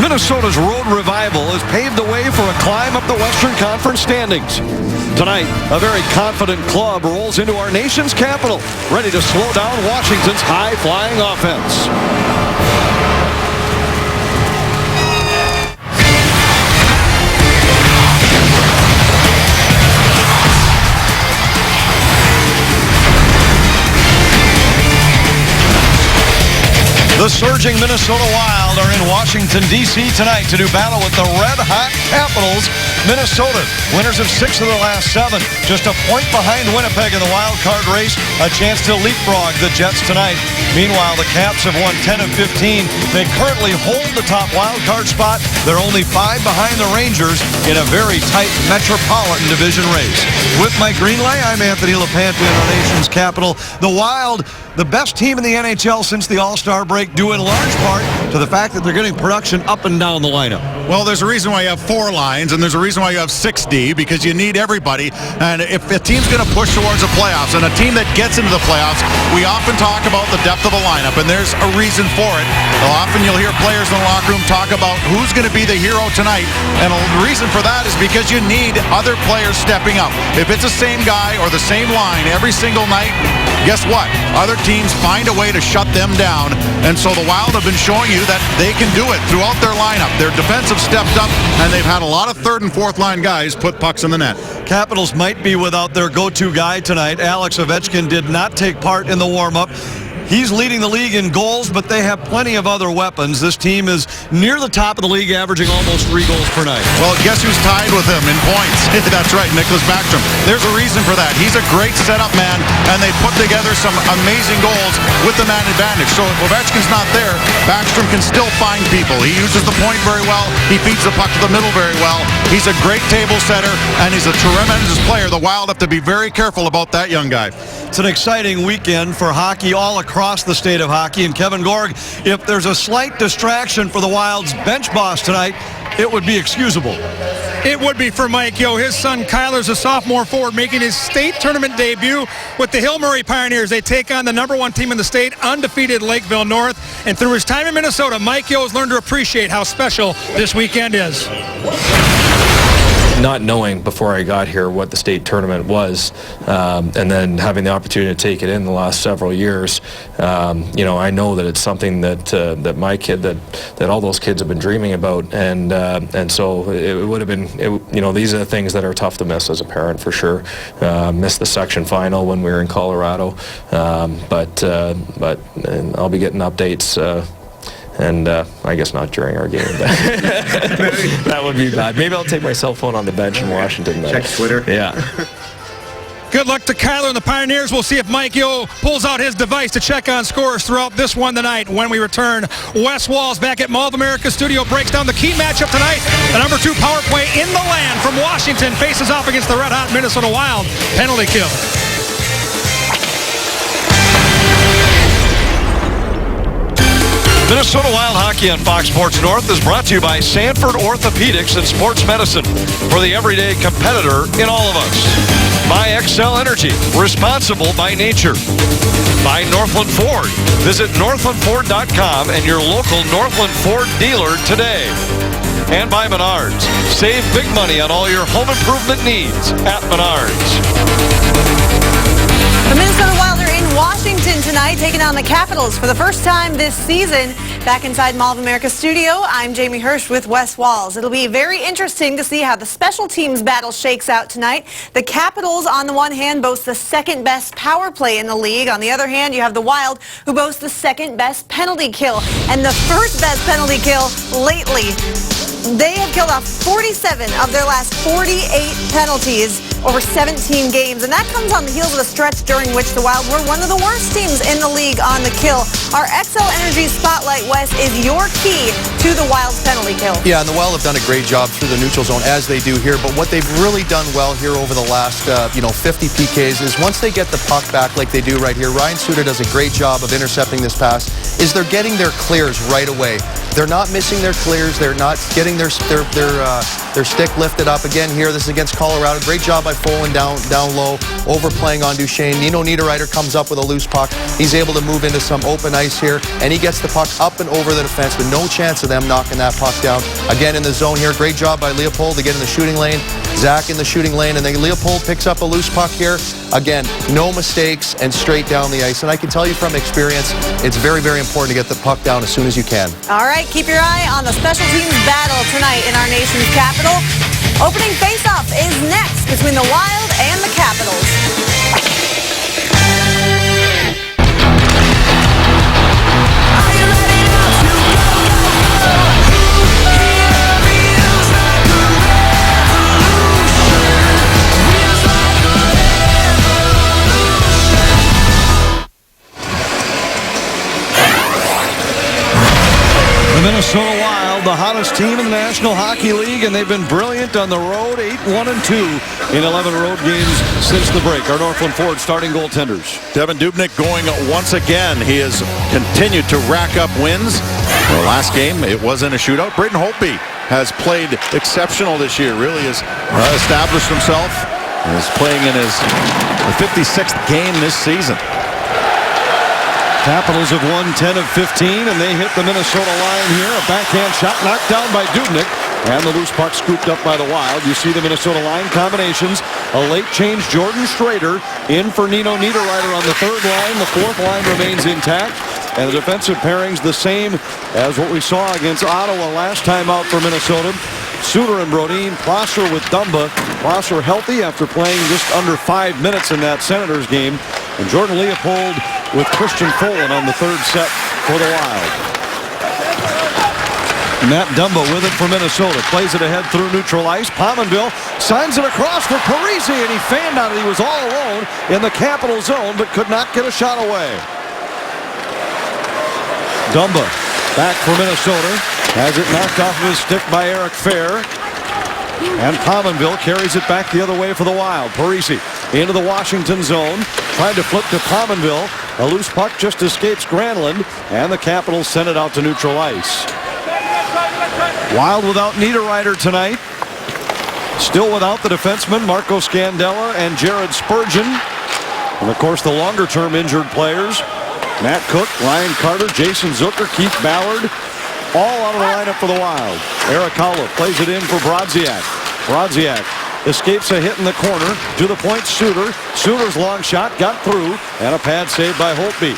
Minnesota's road revival has paved the way for a climb up the Western Conference standings. Tonight, a very confident club rolls into our nation's capital, ready to slow down Washington's high-flying offense. The surging Minnesota Wild are in Washington, D.C. tonight to do battle with the red-hot Capitals, Minnesota. Winners of 6 of the last 7. Just a point behind Winnipeg in the wild card race. A chance to leapfrog the Jets tonight. Meanwhile, the Caps have won 10 of 15. They currently hold the top wild card spot. They're only 5 behind the Rangers in a very tight Metropolitan Division race. With Mike Greenlay, I'm Anthony LaPanta in our nation's capital. The Wild, the best team in the NHL since the All-Star break, due in large part to the fact that they're getting production up and down the lineup. Well, there's a reason why you have 4 lines, and there's a reason why you have 6D, because you need everybody. And if a team's going to push towards the playoffs, and a team that gets into the playoffs, we often talk about the depth of a lineup, and there's a reason for it. Often you'll hear players in the locker room talk about who's going to be the hero tonight, and the reason for that is because you need other players stepping up. If it's the same guy or the same line every single night, guess what? Other teams find a way to shut them down, and so the Wild have been showing you that they can do it throughout their lineup. Their defense have stepped up, and they've had a lot of 3rd and 4th line guys put pucks in the net. Capitals might be without their go-to guy tonight. Alex Ovechkin did not take part in the warm-up. He's leading the league in goals, but they have plenty of other weapons. This team is near the top of the league, averaging almost 3 goals per night. Well, guess who's tied with him in points? That's right, Nicklas Backstrom. There's a reason for that. He's a great setup man, and they put together some amazing goals with the man advantage. So if Ovechkin's not there, Backstrom can still find people. He uses the point very well. He feeds the puck to the middle very well. He's a great table setter, and he's a tremendous player. The Wild have to be very careful about that young guy. It's an exciting weekend for hockey all across the state of hockey. And Kevin Gorg, if there's a slight distraction for the Wild's bench boss tonight, it would be excusable. It would be for Mike Yeo. His son Kyler's a sophomore forward making his state tournament debut with the Hill Murray Pioneers. They take on the #1 team in the state, undefeated Lakeville North. And through his time in Minnesota, Mike Yeo has learned to appreciate how special this weekend is. Not knowing before I got here what the state tournament was, and then having the opportunity to take it in the last several years, I know that it's something that my kid, that all those kids have been dreaming about, and so it would have been, these are the things that are tough to miss as a parent for sure. Missed the section final when we were in Colorado, but I'll be getting updates. And I guess not during our game. That would be bad. Maybe I'll take my cell phone on the bench in Washington. Check Twitter. Yeah. Good luck to Kyler and the Pioneers. We'll see if Mike Yeo pulls out his device to check on scores throughout this one tonight. When we return, Wes Walz back at Mall of America Studio breaks down the key matchup tonight. The #2 power play in the land from Washington faces off against the red-hot Minnesota Wild. Penalty kill. Minnesota Wild Hockey on Fox Sports North is brought to you by Sanford Orthopedics and Sports Medicine, for the everyday competitor in all of us. By Xcel Energy, responsible by nature. By Northland Ford. Visit northlandford.com and your local Northland Ford dealer today. And by Menards. Save big money on all your home improvement needs at Menards. The Minnesota Wild are in Washington tonight, taking on the Capitals for the first time this season. Back inside Mall of America studio, I'm Jamie Hirsch with Wes Walz. It'll be very interesting to see how the special teams battle shakes out tonight. The Capitals, on the one hand, boast the second best power play in the league. On the other hand, you have the Wild, who boast the second best penalty kill and the first best penalty kill lately. They have killed off 47 of their last 48 penalties over 17 games, and that comes on the heels of a stretch during which the Wild were one of the worst teams in the league on the kill. Our Xcel Energy Spotlight, West, is your key to the Wild's penalty kill. Yeah, and the Wild have done a great job through the neutral zone, as they do here, but what they've really done well here over the last 50 PKs is once they get the puck back like they do right here, Ryan Suter does a great job of intercepting this pass, is they're getting their clears right away. they're not missing their clears. They're not getting their stick lifted up. Again here, this is against Colorado. Great job by Folin down low, overplaying on Duchesne. Nino Niederreiter comes up with a loose puck. He's able to move into some open ice here, and he gets the puck up and over the defense with no chance of them knocking that puck down. Again in the zone here, great job by Leopold to get in the shooting lane. Zach in the shooting lane, and then Leopold picks up a loose puck here. Again, no mistakes and straight down the ice. And I can tell you from experience, it's very, very important to get the puck down as soon as you can. All right, keep your eye on the special teams battle tonight in our nation's capital. Opening face-off is next between the Wild and the Capitals. The Minnesota Wild, the hottest team in the National Hockey League, and they've been brilliant on the road, 8-1-2 in 11 road games since the break. Our Northland Ford starting goaltenders. Devan Dubnyk going once again. He has continued to rack up wins. The last game, it wasn't a shootout. Braden Holtby has played exceptional this year. Really has established himself. Is playing in his 56th game this season. Capitals have won 10 of 15, and they hit the Minnesota line here. A backhand shot knocked down by Dubnyk, and the loose puck scooped up by the Wild. You see the Minnesota line combinations. A late change, Jordan Schrader in for Nino Niederreiter on the third line. The fourth line remains intact, and the defensive pairings the same as what we saw against Ottawa last time out for Minnesota. Suter and Brodin, Prosser with Dumba. Prosser healthy after playing just under 5 minutes in that Senators game. And Jordan Leopold with Christian Folin on the third set for the Wild. Matt Dumba with it for Minnesota. Plays it ahead through neutral ice. Pominville signs it across for Parise, and he fanned out it. He was all alone in the Capital zone, but could not get a shot away. Dumba back for Minnesota. Has it knocked off of his stick by Eric Fair. And Pominville carries it back the other way for the Wild. Parise into the Washington zone. Trying to flip to Pominville. A loose puck just escapes Granlund. And the Capitals send it out to neutral ice. Wild without Niederreiter tonight. Still without the defensemen Marco Scandella and Jared Spurgeon. And of course the longer term injured players. Matt Cook, Ryan Carter, Jason Zucker, Keith Ballard. All out of the lineup for the Wild. Eric Haula plays it in for Brodziak. Brodziak escapes a hit in the corner. To the point, Suter. Suter's long shot got through. And a pad save by Holtby.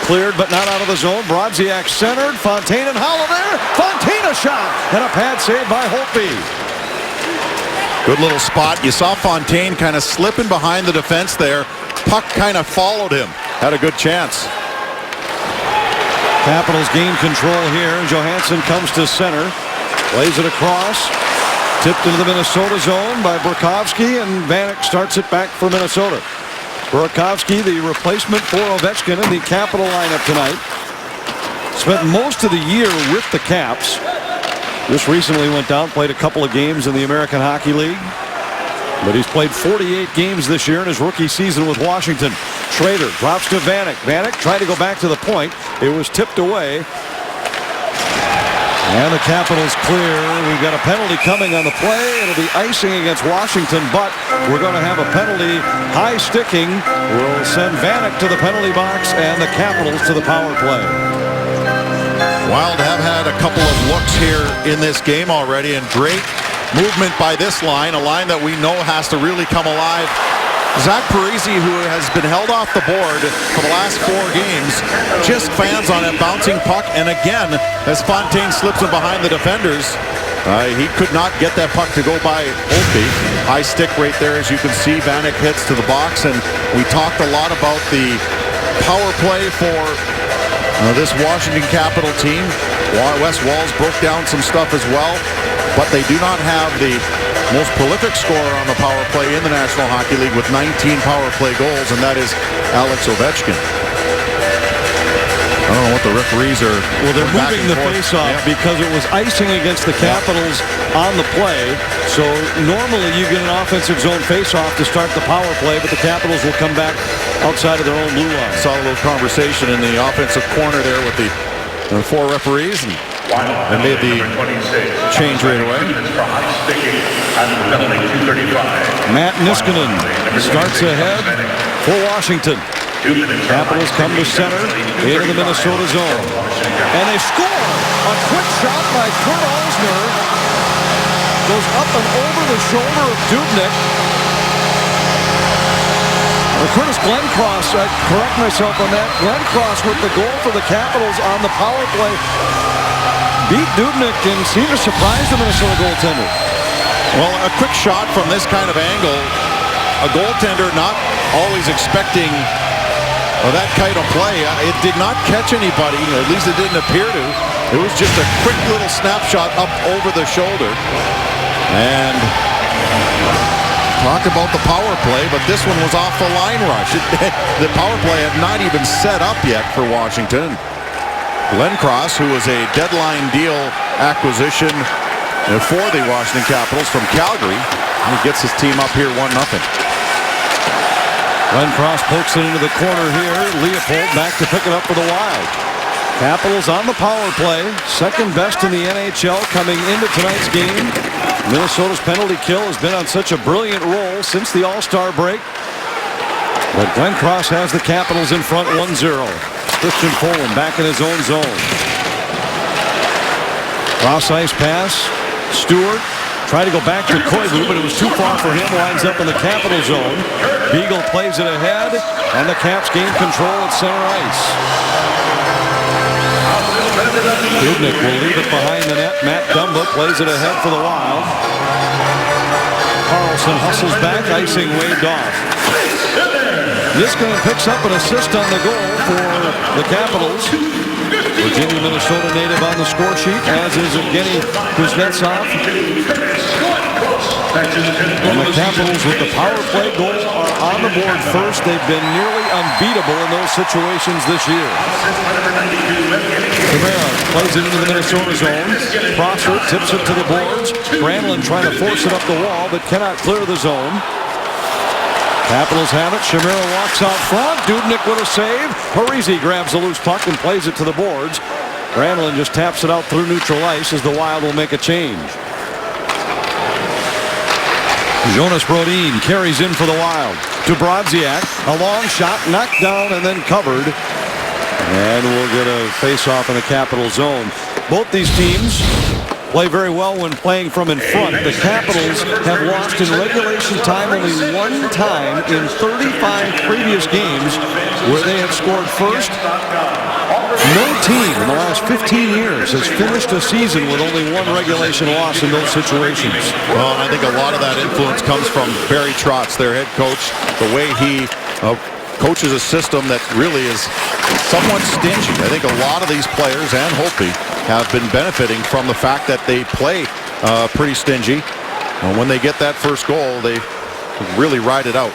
Cleared but not out of the zone. Brodziak centered. Fontaine and Haula there. Fontaine a shot. And a pad save by Holtby. Good little spot. You saw Fontaine kind of slipping behind the defense there. Puck kind of followed him. Had a good chance. Capitals gain control here. Johansson comes to center. Plays it across. Tipped into the Minnesota zone by Burakovsky, and Vanek starts it back for Minnesota. Burakovsky, the replacement for Ovechkin in the Capital lineup tonight. Spent most of the year with the Caps. Just recently went down, played a couple of games in the American Hockey League. But he's played 48 games this year in his rookie season with Washington. Schrader drops to Vanek. Vanek tried to go back to the point. It was tipped away. And the Capitals clear. We've got a penalty coming on the play. It'll be icing against Washington, but we're going to have a penalty. High sticking will send Vanek to the penalty box and the Capitals to the power play. Wild have had a couple of looks here in this game already, and great movement by this line, a line that we know has to really come alive. Zach Parise, who has been held off the board for the last 4 games, just fans on a bouncing puck, and again, as Fontaine slips in behind the defenders, he could not get that puck to go by Holtby. High stick right there, as you can see. Vanek hits to the box, and we talked a lot about the power play for this Washington Capital team. Wes Walz broke down some stuff as well, but they do not have the most prolific scorer on the power play in the National Hockey League with 19 power play goals, and that is Alex Ovechkin. I don't know what the referees are. Well, they're moving the face-off because it was icing against the Capitals on the play. So normally you get an offensive zone face-off to start the power play, but the Capitals will come back outside of their own blue line. Saw a little conversation in the offensive corner there with the 4 referees. And They made the change right away. Matt Niskanen starts ahead for Washington. Capitals come to center into the Minnesota zone. And they score! A quick shot by Kurt Alsner. Goes up and over the shoulder of Dubnyk. Curtis Glencross, I correct myself on that. Glencross with the goal for the Capitals on the power play. Beat Dubnyk and seemed to surprise the Minnesota goaltender. Well, a quick shot from this kind of angle. A goaltender not always expecting that kind of play. It did not catch anybody, or at least it didn't appear to. It was just a quick little snapshot up over the shoulder. And talk about the power play, but this one was off the line rush. The power play had not even set up yet for Washington. Glencross, who was a deadline deal acquisition for the Washington Capitals from Calgary, he gets his team up here 1-0. Glencross pokes it into the corner here. Leopold back to pick it up for the Wild. Capitals on the power play. Second best in the NHL coming into tonight's game. Minnesota's penalty kill has been on such a brilliant roll since the All-Star break. But Glencross has the Capitals in front 1-0. Christian Poland back in his own zone. Cross-ice pass. Stewart tried to go back to Koivu, but it was too far for him. Winds up in the Capital zone. Beagle plays it ahead, and the Caps gain control at center ice. Dubnyk will leave it behind the net. Matt Dumba plays it ahead for the Wild. Carlson hustles back, icing waved off. Niskanen picks up an assist on the goal for the Capitals. Virginia, Minnesota native on the score sheet, as is Evgeny Kuznetsov. And the Capitals with the power play goal are on the board first. They've been nearly unbeatable in those situations this year. Rivera plays it into the Minnesota zone. Prosser tips it to the boards. Granlund trying to force it up the wall, but cannot clear the zone. Capitals have it. Chimera walks out front. Dubnyk with a save. Parise grabs the loose puck and plays it to the boards. Granlund just taps it out through neutral ice as the Wild will make a change. Jonas Brodin carries in for the Wild. To Brodziak. A long shot, knocked down and then covered. And we'll get a face-off in the Capital zone. Both these teams play very well when playing from in front. The Capitals have lost in regulation time only one time in 35 previous games where they have scored first. No team in the last 15 years has finished a season with only one regulation loss in those situations. Well, I think a lot of that influence comes from Barry Trotz, their head coach, the way he coaches a system that really is somewhat stingy. I think a lot of these players and Holtby have been benefiting from the fact that they play pretty stingy. And when they get that first goal, they really ride it out.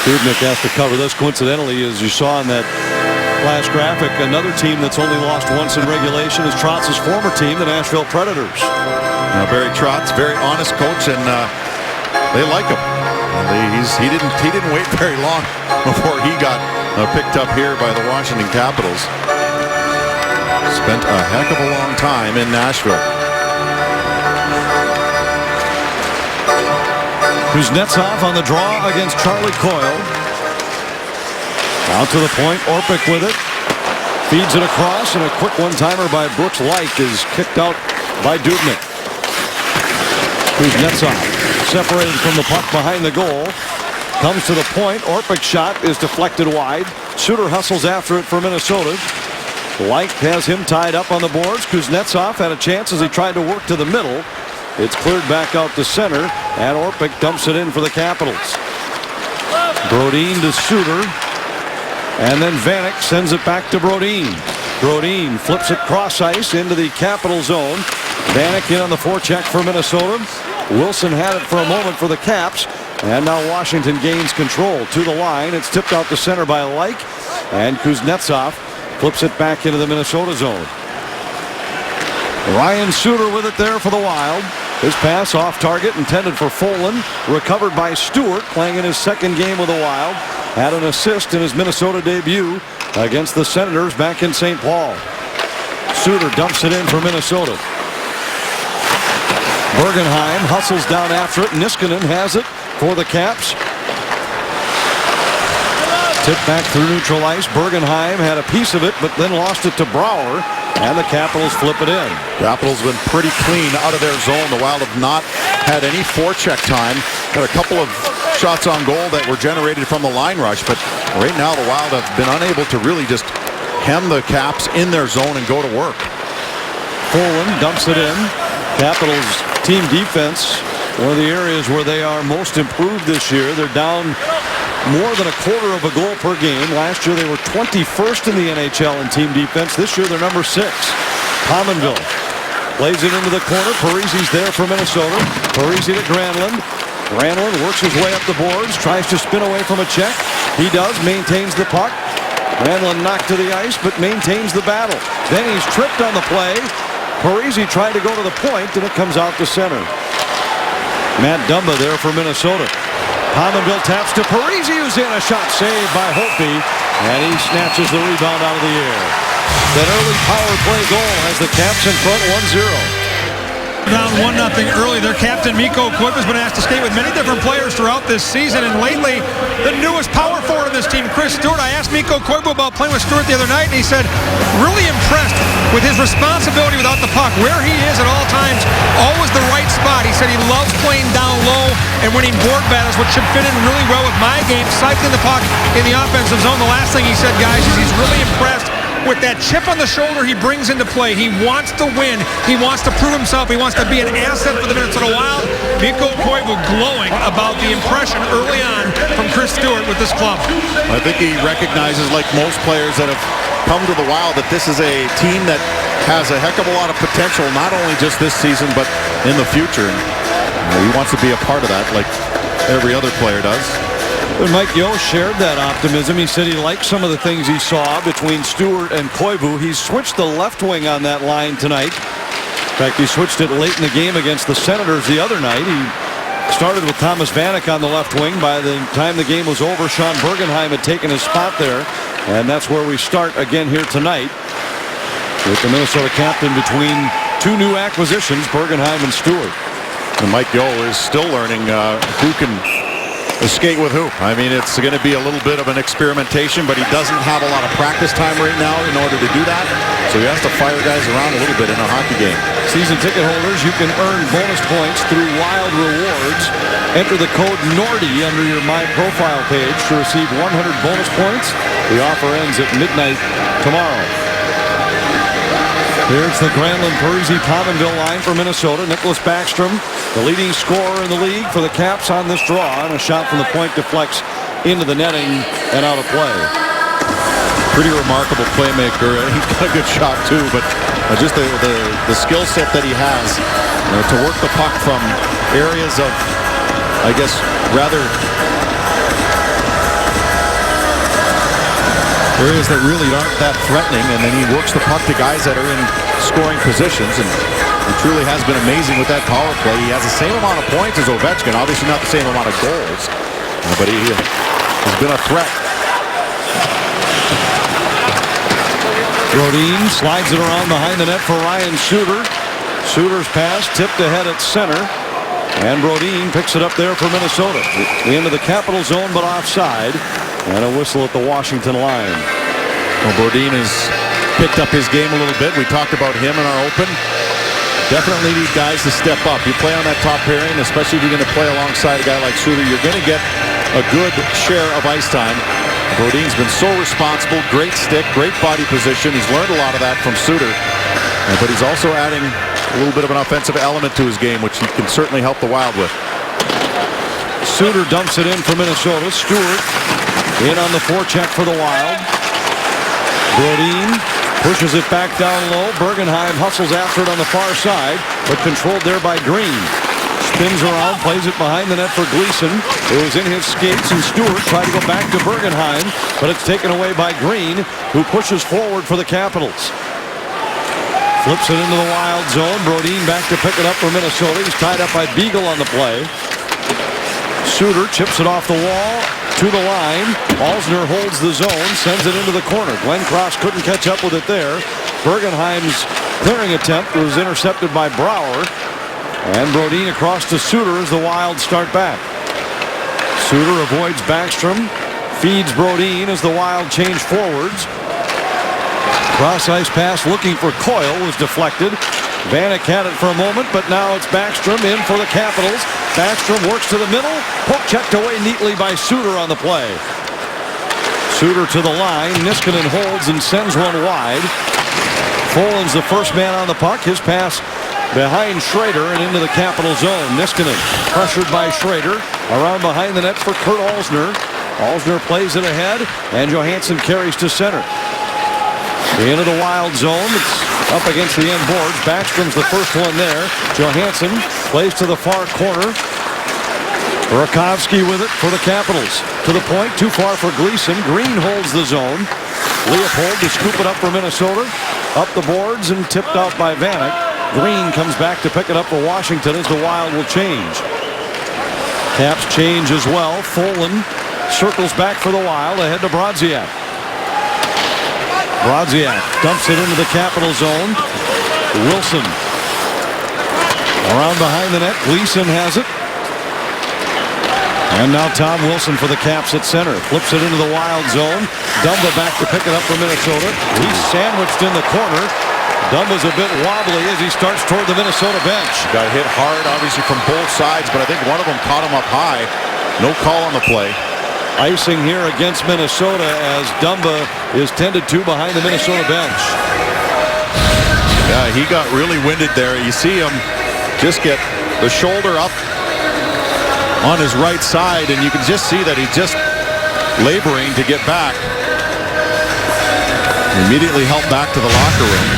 Dubnyk has to cover this. Coincidentally, as you saw in that last graphic, another team that's only lost once in regulation is Trotz's former team, the Nashville Predators. Now, Barry Trotz, very honest coach, and they like him. He didn't wait very long before he got picked up here by the Washington Capitals. Spent a heck of a long time in Nashville. Kuznetsov on the draw against Charlie Coyle. Out to the point, Orpik with it. Feeds it across, and a quick one-timer by Brooks Laich is kicked out by Dubnyk. Kuznetsov separated from the puck behind the goal. Comes to the point. Orpik's shot is deflected wide. Suter hustles after it for Minnesota. Laich has him tied up on the boards. Kuznetsov had a chance as he tried to work to the middle. It's cleared back out to center, and Orpik dumps it in for the Capitals. Brodin to Suter, and then Vanek sends it back to Brodin. Brodin flips it cross ice into the Capital zone. Vanek in on the forecheck for Minnesota. Wilson had it for a moment for the Caps, and now Washington gains control to the line. It's tipped out to center by Laich, and Kuznetsov flips it back into the Minnesota zone. Ryan Suter with it there for the Wild. His pass off target intended for Folin. Recovered by Stewart, playing in his second game with the Wild. Had an assist in his Minnesota debut against the Senators back in St. Paul. Suter dumps it in for Minnesota. Bergenheim hustles down after it. Niskanen has it for the Caps. Tipped back through neutral ice. Bergenheim had a piece of it, but then lost it to Brouwer, and the Capitals flip it in. Capitals have been pretty clean out of their zone. The Wild have not had any forecheck time. Got a couple of shots on goal that were generated from the line rush, but right now the Wild have been unable to really just hem the Caps in their zone and go to work. Poland dumps it in. Capitals team defense, one of the areas where they are most improved this year. They're down more than a quarter of a goal per game. Last year they were 21st in the NHL in team defense. This year they're number 6. Pominville plays it into the corner. Parise's there for Minnesota. Parise to Granlund. Granlund works his way up the boards, tries to spin away from a check. He does, maintains the puck. Granlund knocked to the ice, but maintains the battle. Then he's tripped on the play. Parise tried to go to the point, and it comes out to center. Matt Dumba there for Minnesota. Pominville taps to Parise, who's in. A shot saved by Holtby, and he snatches the rebound out of the air. That early power play goal has the Caps in front 1-0. Down 1-0 early. Their captain, Mikko Koivu, has been asked to skate with many different players throughout this season, and lately, the newest power forward in this team, Chris Stewart. I asked Mikko Koivu about playing with Stewart the other night, and he said, really impressed with his responsibility without the puck, where he is at all times, always the right spot. He said he loves playing down low and winning board battles, which should fit in really well with my game, cycling the puck in the offensive zone. The last thing he said, guys, is he's really impressed with that chip on the shoulder he brings into play. He wants to win. He wants to prove himself. He wants to be an asset for the Minnesota Wild. Mikko Koivu glowing about the impression early on from Chris Stewart with this club. I think he recognizes, like most players that have come to the Wild, that this is a team that has a heck of a lot of potential, not only just this season, but in the future. And he wants to be a part of that like every other player does. When Mike Yeo shared that optimism, he said he liked some of the things he saw between Stewart and Koivu. He's switched the left wing on that line tonight. In fact, he switched it late in the game against the Senators the other night. He started with Thomas Vanek on the left wing. By the time the game was over, Sean Bergenheim had taken his spot there. And that's where we start again here tonight, with the Minnesota captain between two new acquisitions, Bergenheim and Stewart. And Mike Yeo is still learning who can skate with who. I mean, it's going to be a little bit of an experimentation, but he doesn't have a lot of practice time right now in order to do that. So he has to fire guys around a little bit in a hockey game. Season ticket holders, you can earn bonus points through Wild Rewards. Enter the code NORDY under your My Profile page to receive 100 bonus points. The offer ends at midnight tomorrow. Here's the Granlund, Parise, Pominville line for Minnesota. Nicholas Backstrom, the leading scorer in the league for the Caps on this draw. And a shot from the point deflects into the netting and out of play. Pretty remarkable playmaker. He's got a good shot too, but just the skill set that he has to work the puck from areas of, I guess, rather areas that really aren't that threatening, and then he works the puck to guys that are in scoring positions, and he truly has been amazing with that power play. He has the same amount of points as Ovechkin, obviously not the same amount of goals, but he has been a threat. Brodin slides it around behind the net for Ryan Suter. Suter's pass tipped ahead at center, and Brodin picks it up there for Minnesota. The end of the Capital zone, but offside. And a whistle at the Washington line. Well, Brodin has picked up his game a little bit. We talked about him in our open. Definitely need guys to step up. You play on that top pairing, especially if you're going to play alongside a guy like Suter, you're going to get a good share of ice time. Brodin's been so responsible, great stick, great body position. He's learned a lot of that from Suter. But he's also adding a little bit of an offensive element to his game, which he can certainly help the Wild with. Suter dumps it in for Minnesota. Stewart in on the forecheck for the Wild. Brodin pushes it back down low. Bergenheim hustles after it on the far side, but controlled there by Green. Spins around, plays it behind the net for Gleason. It was in his skates, and Stewart tried to go back to Bergenheim, but it's taken away by Green, who pushes forward for the Capitals. Flips it into the Wild zone. Brodin back to pick it up for Minnesota. He's tied up by Beagle on the play. Suter chips it off the wall to the line. Alsner holds the zone, sends it into the corner. Glenn Cross couldn't catch up with it there. Bergenheim's clearing attempt was intercepted by Brower. And Brodin across to Suter as the Wild start back. Suter avoids Backstrom. Feeds Brodin as the Wild change forwards. Cross ice pass looking for Coyle was deflected. Vanek had it for a moment, but now it's Backstrom in for the Capitals. Backstrom works to the middle. Poke checked away neatly by Suter on the play. Suter to the line. Niskanen holds and sends one wide. Folan's the first man on the puck. His pass behind Schrader and into the Capital zone. Niskanen pressured by Schrader. Around behind the net for Kurt Alsner. Alsner plays it ahead, and Johansson carries to center. Into the Wild zone. It's up against the end boards. Backstrom's the first one there. Johansson plays to the far corner. Burakovsky with it for the Capitals. To the point, too far for Gleason. Green holds the zone. Leopold to scoop it up for Minnesota. Up the boards and tipped out by Vanek. Green comes back to pick it up for Washington as the Wild will change. Caps change as well. Folan circles back for the Wild ahead to Brodziak. Brodziak dumps it into the Capital zone. Wilson around behind the net. Gleason has it. And now Tom Wilson for the Caps at center. Flips it into the Wild zone. Dumba back to pick it up for Minnesota. He's sandwiched in the corner. Dumba's a bit wobbly as he starts toward the Minnesota bench. Got hit hard, obviously, from both sides, but I think one of them caught him up high. No call on the play. Icing here against Minnesota as Dumba is tended to behind the Minnesota bench. Yeah, he got really winded there. You see him just get the shoulder up on his right side, and you can just see that he's just laboring to get back. Immediately helped back to the locker room.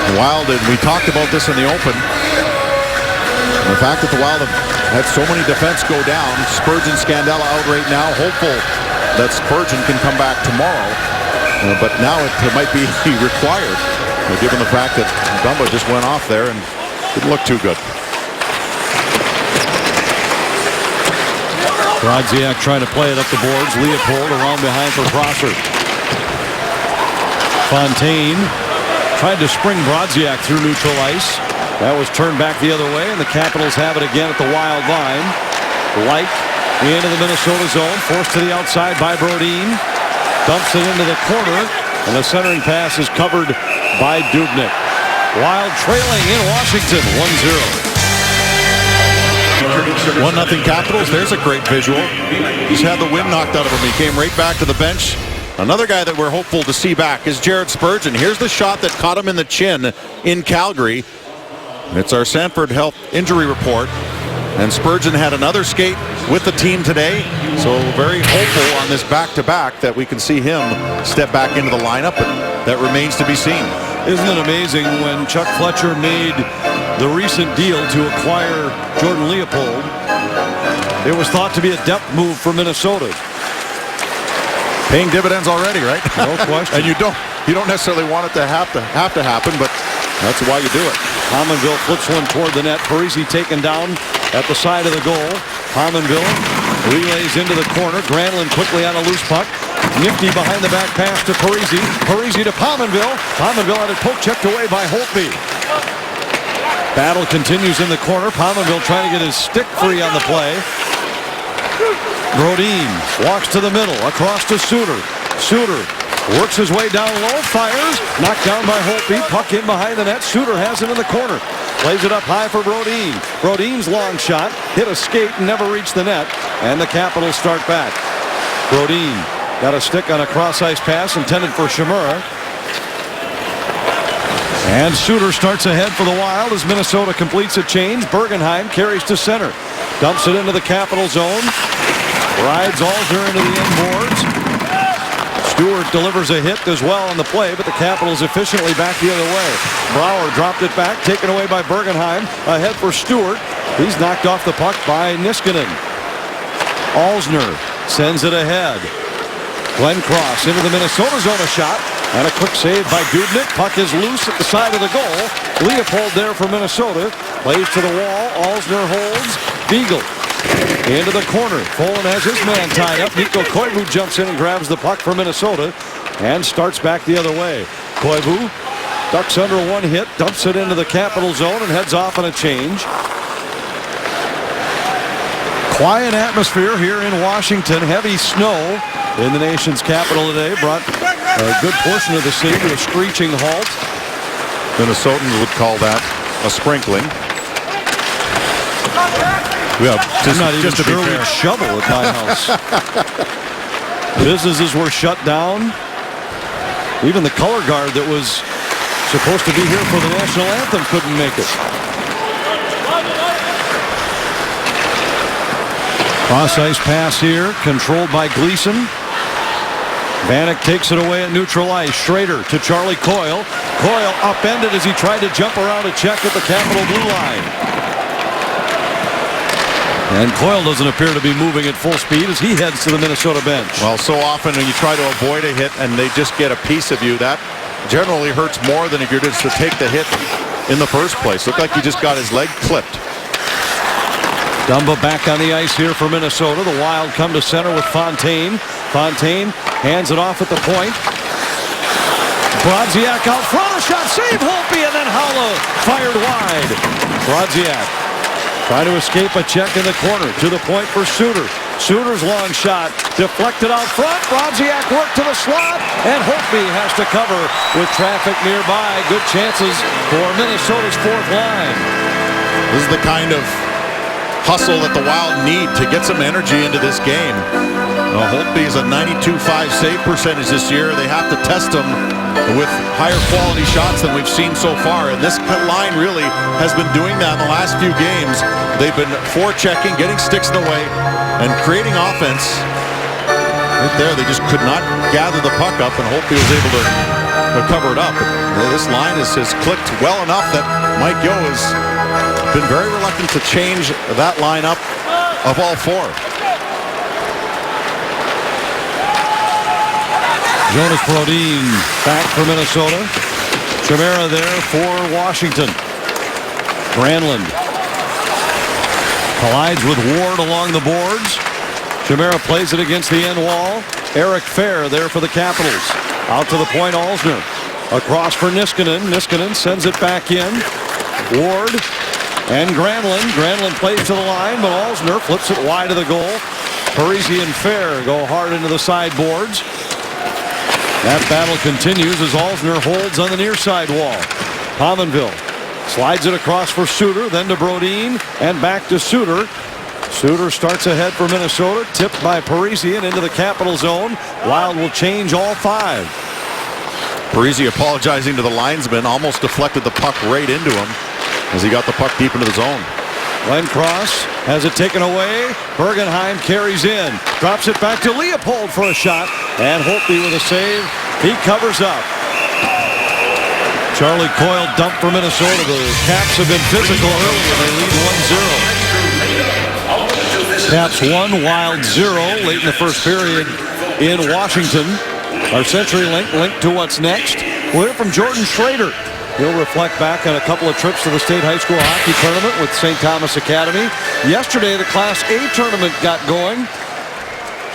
The Wild, and we talked about this in the open, and the fact that the Wild have had so many defense go down. Spurgeon, Scandella out right now. Hopeful that Spurgeon can come back tomorrow, but now it might be required, given the fact that Dumba just went off there and didn't look too good. Brodziak trying to play it up the boards. Leopold around behind for Prosser. Fontaine tried to spring Brodziak through neutral ice. That was turned back the other way, and the Capitals have it again at the Wild line. Light into the Minnesota zone, forced to the outside by Brodin. Dumps it into the corner, and the centering pass is covered by Dubnyk. Wild trailing in Washington, 1-0. 1-0 Capitals. There's a great visual. He's had the wind knocked out of him. He came right back to the bench. Another guy that we're hopeful to see back is Jared Spurgeon. Here's the shot that caught him in the chin in Calgary. It's our Sanford Health injury report. And Spurgeon had another skate with the team today. So very hopeful on this back-to-back that we can see him step back into the lineup. But that remains to be seen. Isn't it amazing when Chuck Fletcher made the recent deal to acquire Jordan Leopold? It was thought to be a depth move for Minnesota. Paying dividends already, right? No question. And you don't necessarily want it to have to happen, but that's why you do it. Pominville flips one toward the net. Parisi taken down at the side of the goal. Pominville relays into the corner. Granlund quickly on a loose puck. Nifty behind the back pass to Parisi. Parisi to Pominville. Pominville had it poke checked away by Holtby. Battle continues in the corner. Pominville trying to get his stick free on the play. Brodin walks to the middle, across to Suter. Suter works his way down low, fires, knocked down by Holtby, puck in behind the net. Suter has it in the corner. Plays it up high for Brodin. Brodin's long shot, hit a skate and never reached the net, and the Capitals start back. Brodin got a stick on a cross-ice pass intended for Shimura. And Suter starts ahead for the Wild as Minnesota completes a change. Bergenheim carries to center. Dumps it into the Capital zone. Rides Alsner into the end boards. Stewart delivers a hit as well on the play, but the Capitals efficiently back the other way. Brower dropped it back, taken away by Bergenheim. Ahead for Stewart. He's knocked off the puck by Niskanen. Alsner sends it ahead. Glenn Cross into the Minnesota zone, a shot. And a quick save by Dubnyk. Puck is loose at the side of the goal. Leopold there for Minnesota. Plays to the wall. Alsner holds. Beagle into the corner. Folan has his man tied up. Mikko Koivu jumps in and grabs the puck for Minnesota and starts back the other way. Koivu ducks under one hit, dumps it into the Capital zone, and heads off on a change. Quiet atmosphere here in Washington. Heavy snow in the nation's capital today brought a good portion of the city to a screeching halt. Minnesotans would call that a sprinkling. Yeah, I'm not even just to be sure fair. we'd shovel at my house. Businesses were shut down. Even the color guard that was supposed to be here for the national anthem couldn't make it. Cross ice pass here, controlled by Gleason. Vanek takes it away at neutral ice. Schrader to Charlie Coyle. Coyle upended as he tried to jump around a check at the Capital blue line. And Coyle doesn't appear to be moving at full speed as he heads to the Minnesota bench. Well, so often when you try to avoid a hit and they just get a piece of you, that generally hurts more than if you're just to take the hit in the first place. Looked like he just got his leg clipped. Dumba back on the ice here for Minnesota. The Wild come to center with Fontaine. Fontaine hands it off at the point. Brodziak out front, a shot, save Holtby, and then Haula fired wide. Brodziak trying to escape a check in the corner. To the point for Suter. Suter's long shot deflected out front. Brodziak worked to the slot, and Holtby has to cover with traffic nearby. Good chances for Minnesota's fourth line. This is the kind of hustle that the Wild need to get some energy into this game. Holtby is a 92.5 save percentage this year. They have to test him with higher quality shots than we've seen so far. And this line really has been doing that in the last few games. They've been forechecking, getting sticks in the way, and creating offense. Right there, they just could not gather the puck up, and Holtby was able to cover it up. This line has clicked well enough that Mike Yeo has been very reluctant to change that lineup of all four. Jonas Brodin back for Minnesota. Chimera there for Washington. Granlund collides with Ward along the boards. Chimera plays it against the end wall. Eric Fair there for the Capitals. Out to the point, Alsner. Across for Niskanen. Niskanen sends it back in. Ward and Granlund. Granlund plays to the line, but Alsner flips it wide of the goal. Parisi and Fair go hard into the sideboards. That battle continues as Alsner holds on the near side wall. Pominville slides it across for Suter, then to Brodin, and back to Suter. Suter starts ahead for Minnesota, tipped by Parisi and into the Capital zone. Wild will change all five. Parisi apologizing to the linesman, almost deflected the puck right into him as he got the puck deep into the zone. Glenn Cross has it taken away. Bergenheim carries in. Drops it back to Leopold for a shot. And Holtby with a save. He covers up. Charlie Coyle dumped for Minnesota. The Caps have been physical early and they lead 1-0. Caps 1, Wild 0 late in the first period in Washington. Our CenturyLink linked to what's next. We'll hear from Jordan Schrader. He'll reflect back on a couple of trips to the state high school hockey tournament with St. Thomas Academy. Yesterday, the Class A tournament got going.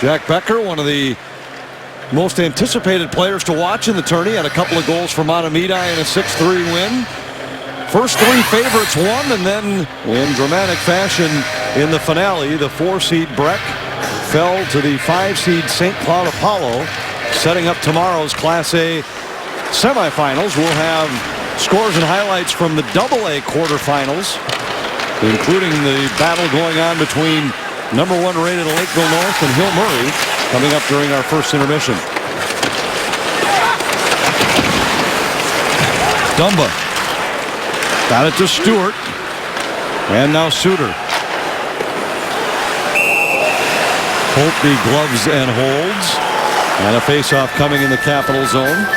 Jack Becker, one of the most anticipated players to watch in the tourney, had a couple of goals for Mahtomedi in a 6-3 win. First three favorites won, and then in dramatic fashion in the finale, the 4-seed Breck fell to the 5-seed St. Cloud Apollo, setting up tomorrow's Class A semifinals. We'll have scores and highlights from the AA quarterfinals, including the battle going on between number 1 rated Lakeville North and Hill Murray, coming up during our first intermission. Dumba got it to Stewart, and now Suter. Holtby gloves and holds, and a face-off coming in the Capital zone.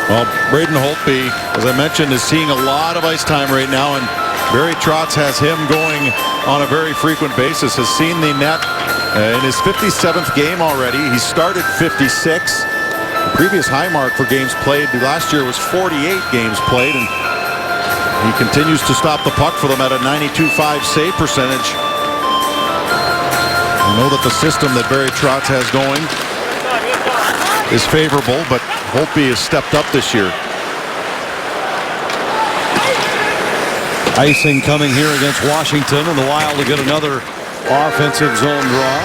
Well, Braden Holtby, as I mentioned, is seeing a lot of ice time right now, and Barry Trotz has him going on a very frequent basis. Has seen the net in his 57th game already. He started 56. The previous high mark for games played last year was 48 games played, and he continues to stop the puck for them at a 92.5 save percentage. I know that the system that Barry Trotz has going is favorable, but Holtby has stepped up this year. Icing coming here against Washington, and the Wild to get another offensive zone draw.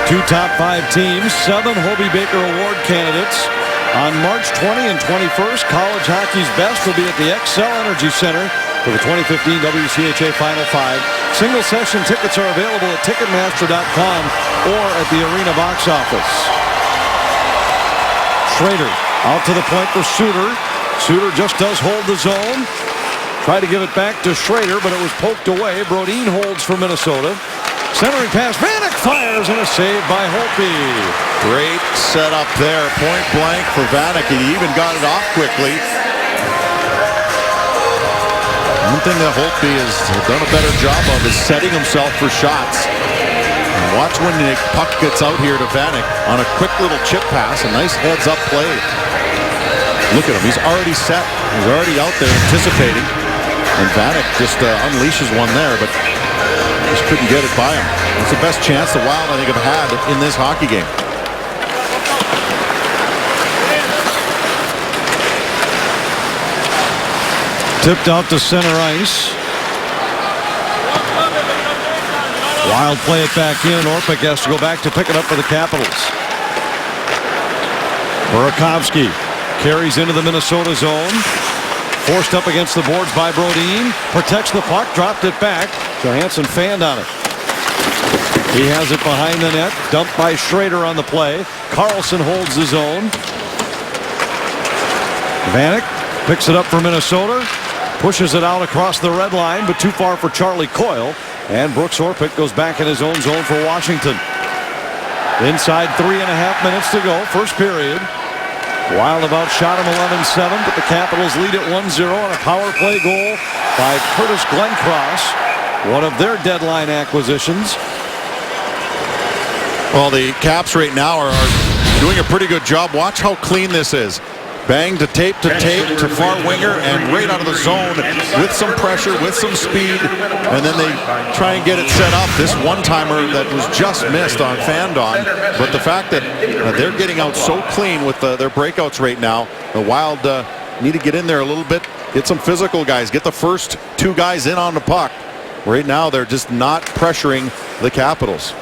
2 top 5 teams, 7 Hobey Baker Award candidates. On March 20 and 21st, college hockey's best will be at the Xcel Energy Center for the 2015 WCHA Final 5. Single session tickets are available at Ticketmaster.com or at the arena box office. Schrader out to the point for Suter. Suter just does hold the zone. Tried to give it back to Schrader, but it was poked away. Brodin holds for Minnesota. Centering pass, Vanek fires, and a save by Holtby. Great setup there, point blank for Vanek. He even got it off quickly. One thing that Holtby has done a better job of is setting himself for shots. And watch when the puck gets out here to Vanek on a quick little chip pass, a nice heads-up play. Look at him, he's already set. He's already out there anticipating. And Vanek just unleashes one there, but just couldn't get it by him. It's the best chance the Wild, I think, have had in this hockey game. Tipped out to center ice. Wild play it back in. Orpik has to go back to pick it up for the Capitals. Burakovsky carries into the Minnesota zone. Forced up against the boards by Brodin. Protects the puck, dropped it back. Johansson fanned on it. He has it behind the net. Dumped by Schrader on the play. Carlson holds the zone. Vanek picks it up for Minnesota. Pushes it out across the red line, but too far for Charlie Coyle. And Brooks Orpik goes back in his own zone for Washington. Inside 3.5 minutes to go. First period. Wild about shot him 11-7, but the Capitals lead it 1-0 on a power play goal by Curtis Glencross, one of their deadline acquisitions. Well, the Caps right now are doing a pretty good job. Watch how clean this is. Bang to tape to far winger and right out of the zone with some pressure, with some speed, and then they try and get it set up. This one-timer that was just missed on Fandon, but the fact that they're getting out so clean with their breakouts right now, the Wild need to get in there a little bit, get some physical guys, get the first 2 guys in on the puck. Right now they're just not pressuring the Capitals.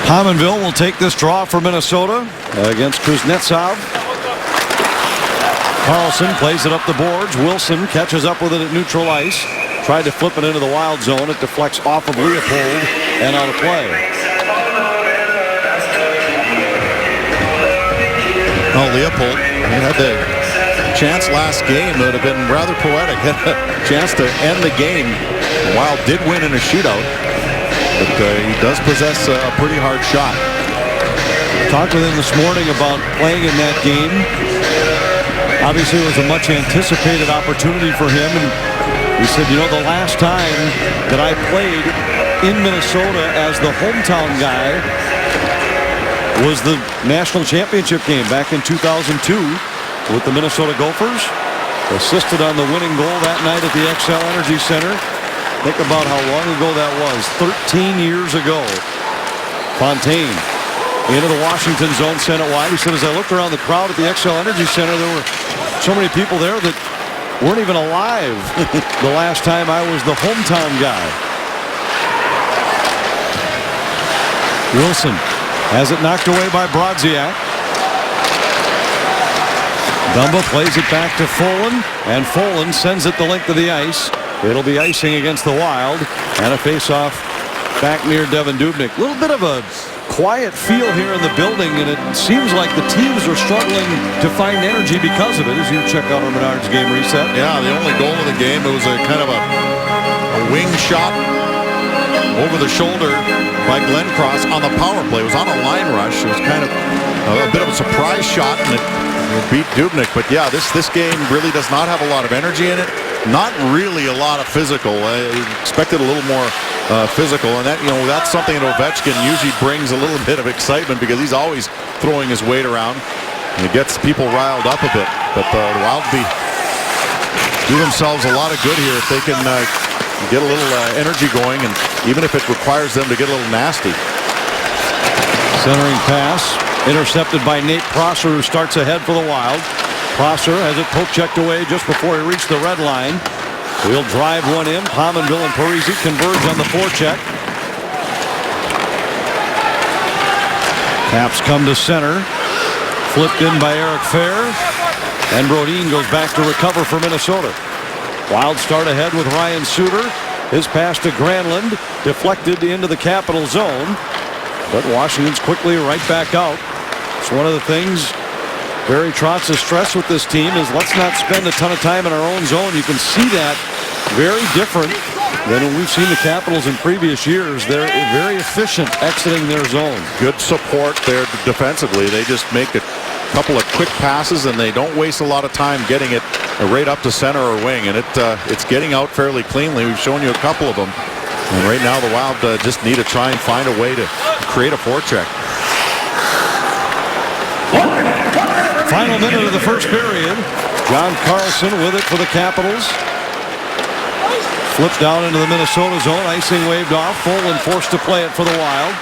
Pominville will take this draw for Minnesota against Kuznetsov. Carlson plays it up the boards. Wilson catches up with it at neutral ice. Tried to flip it into the Wild zone. It deflects off of Leopold and out of play. Oh, Leopold had the chance last game. It would have been rather poetic. Had a chance to end the game. The Wild did win in a shootout. But he does possess a pretty hard shot. Talked with him this morning about playing in that game. Obviously, it was a much anticipated opportunity for him. And he said, you know, the last time that I played in Minnesota as the hometown guy was the national championship game back in 2002 with the Minnesota Gophers. Assisted on the winning goal that night at the Xcel Energy Center. Think about how long ago that was. 13 years ago. Fontaine into the Washington zone, sent it wide. He said, as I looked around the crowd at the Xcel Energy Center, there were so many people there that weren't even alive the last time I was the hometown guy. Wilson has it knocked away by Brodziak. Dumba plays it back to Folan, and Folan sends it the length of the ice. It'll be icing against the Wild, and a face-off back near Devan Dubnyk. A little bit of a quiet feel here in the building, and it seems like the teams are struggling to find energy because of it as you check out our Menards game reset. Yeah, the only goal of the game, it was a kind of a wing shot over the shoulder by Glencross on the power play. It was on a line rush. It was kind of a bit of a surprise shot, and it beat Dubnyk. But yeah, this game really does not have a lot of energy in it. Not really a lot of physical. I expected a little more physical, and that's something that Ovechkin usually brings a little bit of excitement because he's always throwing his weight around, and it gets people riled up a bit. But the Wild do themselves a lot of good here if they can get a little energy going, and even if it requires them to get a little nasty. Centering pass intercepted by Nate Prosser, who starts ahead for the Wild. Prosser has it poke checked away just before he reached the red line. He'll drive one in. Pominville and Parisi converge on the forecheck. Caps come to center. Flipped in by Eric Fair. And Brodin goes back to recover for Minnesota. Wild start ahead with Ryan Suter. His pass to Granlund deflected into the Capital zone. But Washington's quickly right back out. It's one of the things Barry Trotz has stressed with this team is let's not spend a ton of time in our own zone. You can see that very different than when we've seen the Capitals in previous years. They're very efficient exiting their zone. Good support there defensively. They just make a couple of quick passes, and they don't waste a lot of time getting it right up to center or wing. And it's getting out fairly cleanly. We've shown you a couple of them. And right now the Wild just need to try and find a way to create a forecheck. Final minute of the first period. John Carlson with it for the Capitals. Flipped down into the Minnesota zone. Icing waved off. Folin forced to play it for the Wild.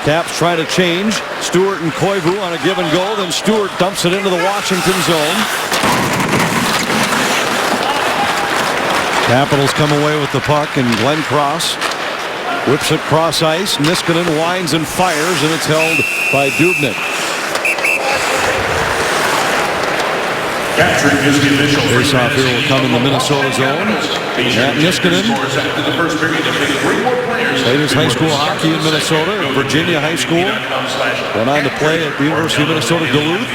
Caps try to change. Stewart and Koivu on a give and go. Then Stewart dumps it into the Washington zone. Capitals come away with the puck, and Glenn Cross whips it cross ice. Niskanen winds and fires, and it's held by Dubnyk. Face-off here will come in the Minnesota zone. Matt Niskanen played his high school hockey in Minnesota, at Virginia High School. Went on to play at the University of Minnesota Duluth.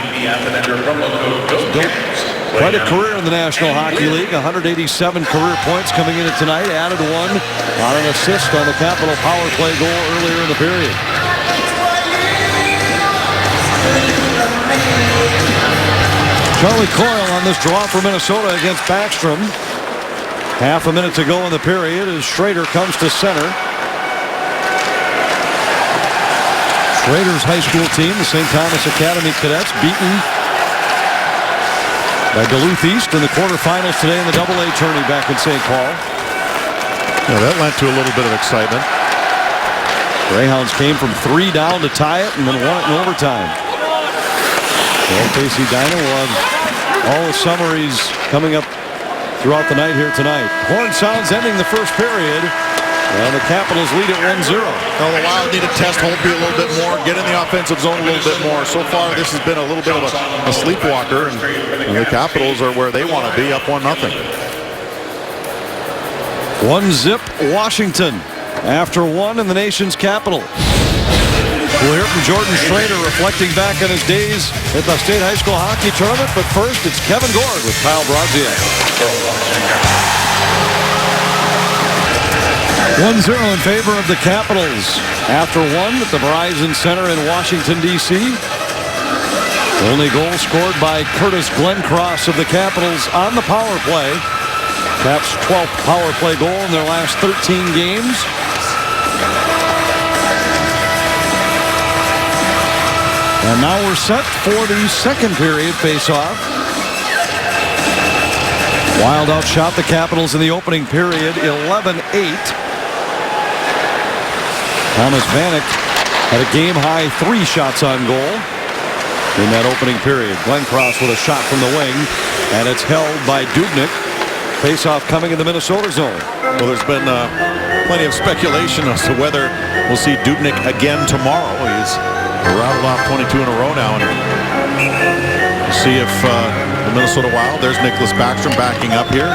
Built quite a career in the National Hockey League. 187 career points coming into tonight. Added one on an assist on the Capital power play goal earlier in the period. Charlie Coyle on this draw for Minnesota against Backstrom. Half a minute to go in the period as Schrader comes to center. Schrader's high school team, the St. Thomas Academy Cadets, beaten by Duluth East in the quarterfinals today in the AA tourney back in St. Paul. Yeah, that led to a little bit of excitement. Greyhounds came from 3 down to tie it and then won it in overtime. Well, Casey Dinah will have all the summaries coming up throughout the night here tonight. Horn sounds ending the first period, and the Capitals lead at 1-0. Well, the Wild need to test Holtby a little bit more, get in the offensive zone a little bit more. So far, this has been a little bit of a sleepwalker, and the Capitals are where they want to be, up 1-0. 1-0 Washington after one in the nation's capital. We'll hear from Jordan Schrader reflecting back on his days at the State High School Hockey Tournament. But first, it's Kevin Gord with Kyle Brodziak. 1-0 in favor of the Capitals. After one at the Verizon Center in Washington, D.C. Only goal scored by Curtis Glencross of the Capitals on the power play. Caps' 12th power play goal in their last 13 games. And now we're set for the second period face-off. Wild outshot the Capitals in the opening period, 11-8. Thomas Vanek had a game-high 3 shots on goal in that opening period. Glencross with a shot from the wing, and it's held by Dubnyk. Face-off coming in the Minnesota zone. Well, there's been plenty of speculation as to whether we'll see Dubnyk again tomorrow. He's rattled off 22 in a row now, and see if the Minnesota Wild, there's Nicholas Backstrom backing up here.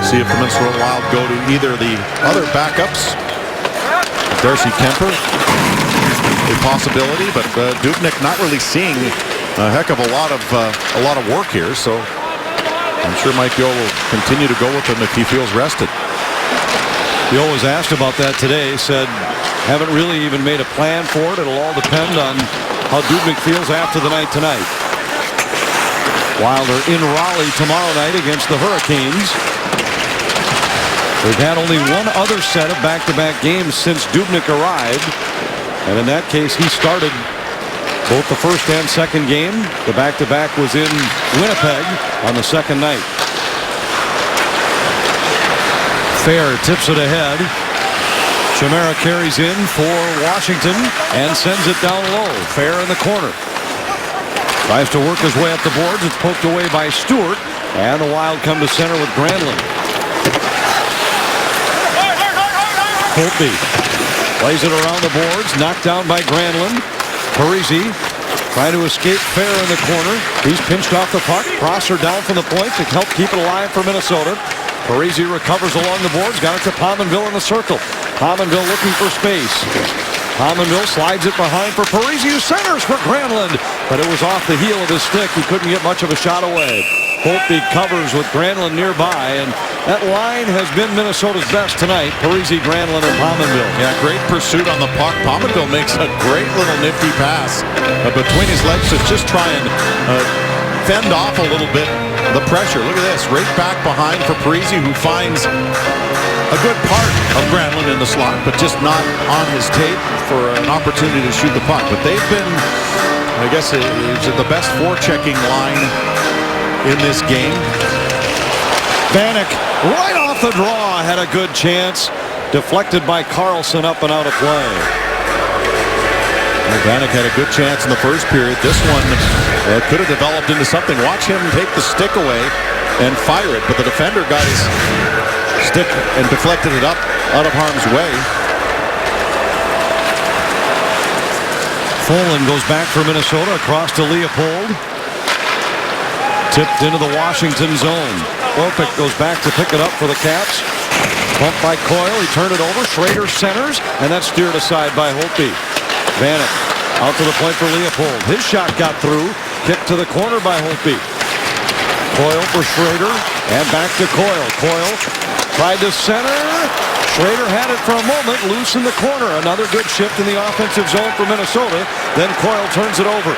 See if the Minnesota Wild go to either the other backups. Darcy Kemper, a possibility, but Dubnyk not really seeing a heck of a lot of work here, so I'm sure Mike Yeo will continue to go with him if he feels rested. Yeo was asked about that today, said haven't really even made a plan for it. It'll all depend on how Dubnyk feels after the night tonight. Wild are in Raleigh tomorrow night against the Hurricanes. They've had only one other set of back-to-back games since Dubnyk arrived, and in that case he started both the first and second game. The back-to-back was in Winnipeg on the second night. Fair tips it ahead. Chimera carries in for Washington and sends it down low. Fair in the corner. Tries to work his way up the boards. It's poked away by Stewart. And the Wild come to center with Granlund. Holtby plays it around the boards. Knocked down by Granlund. Parise trying to escape. Fair in the corner. He's pinched off the puck. Prosser down from the point to help keep it alive for Minnesota. Parise recovers along the boards. Got it to Pominville in the circle. Pominville looking for space. Pominville slides it behind for Parise, who centers for Granlund. But it was off the heel of his stick. He couldn't get much of a shot away. Holtby covers with Granlund nearby. And that line has been Minnesota's best tonight. Parise, Granlund, and Pominville. Yeah, great pursuit on the puck. Pominville makes a great little nifty pass between his legs to just try and fend off a little bit the pressure. Look at this. Right back behind for Parise, who finds a good part of Granlund in the slot, but just not on his tape for an opportunity to shoot the puck. But they've been, I guess, the best forechecking line in this game. Vanek right off the draw had a good chance. Deflected by Carlson, up and out of play. Vanek had a good chance in the first period. This one could have developed into something. Watch him take the stick away and fire it, but the defender got his stick and deflected it up out of harm's way. Folin goes back for Minnesota across to Leopold. Tipped into the Washington zone. Orpik goes back to pick it up for the Caps. Bumped by Coyle. He turned it over. Schrader centers, and that's steered aside by Holtby. Vanek out to the point for Leopold. His shot got through. Kick to the corner by Holtby. Coyle for Schrader, and back to Coyle. Coyle tried to center. Schrader had it for a moment, loose in the corner. Another good shift in the offensive zone for Minnesota. Then Coyle turns it over.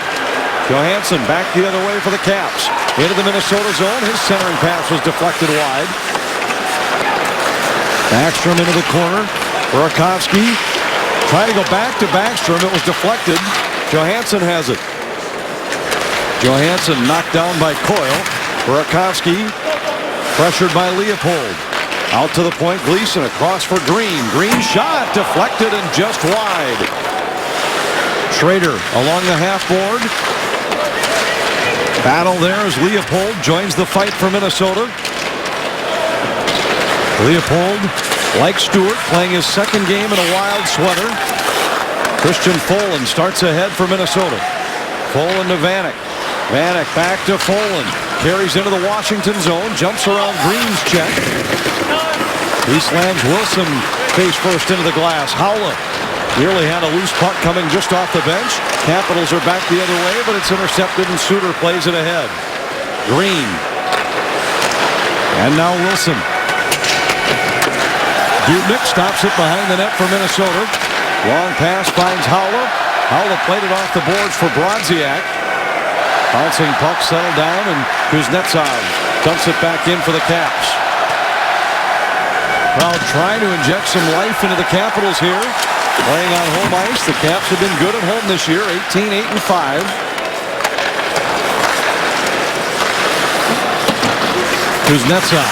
Johansson back the other way for the Caps. Into the Minnesota zone. His centering pass was deflected wide. Backstrom into the corner. Burakovsky trying to go back to Backstrom. It was deflected. Johansson has it. Johansson knocked down by Coyle. Burakovsky pressured by Leopold. Out to the point, Gleason across for Green. Green shot deflected and just wide. Schrader along the half board. Battle there as Leopold joins the fight for Minnesota. Leopold, like Stewart, playing his second game in a Wild sweater. Christian Folin starts ahead for Minnesota. Folin to Vanek. Vanek back to Folin. Carries into the Washington zone. Jumps around Green's check. He slams Wilson face first into the glass. Howla nearly had a loose puck coming just off the bench. Capitals are back the other way, but it's intercepted and Suter plays it ahead. Green. And now Wilson. Dubnyk stops it behind the net for Minnesota. Long pass finds Howla. Howla played it off the boards for Brodziak. Bouncing puck settled down, and Kuznetsov dumps it back in for the Caps. Crowd trying to inject some life into the Capitals here. Playing on home ice. The Caps have been good at home this year. 18-8-5. Kuznetsov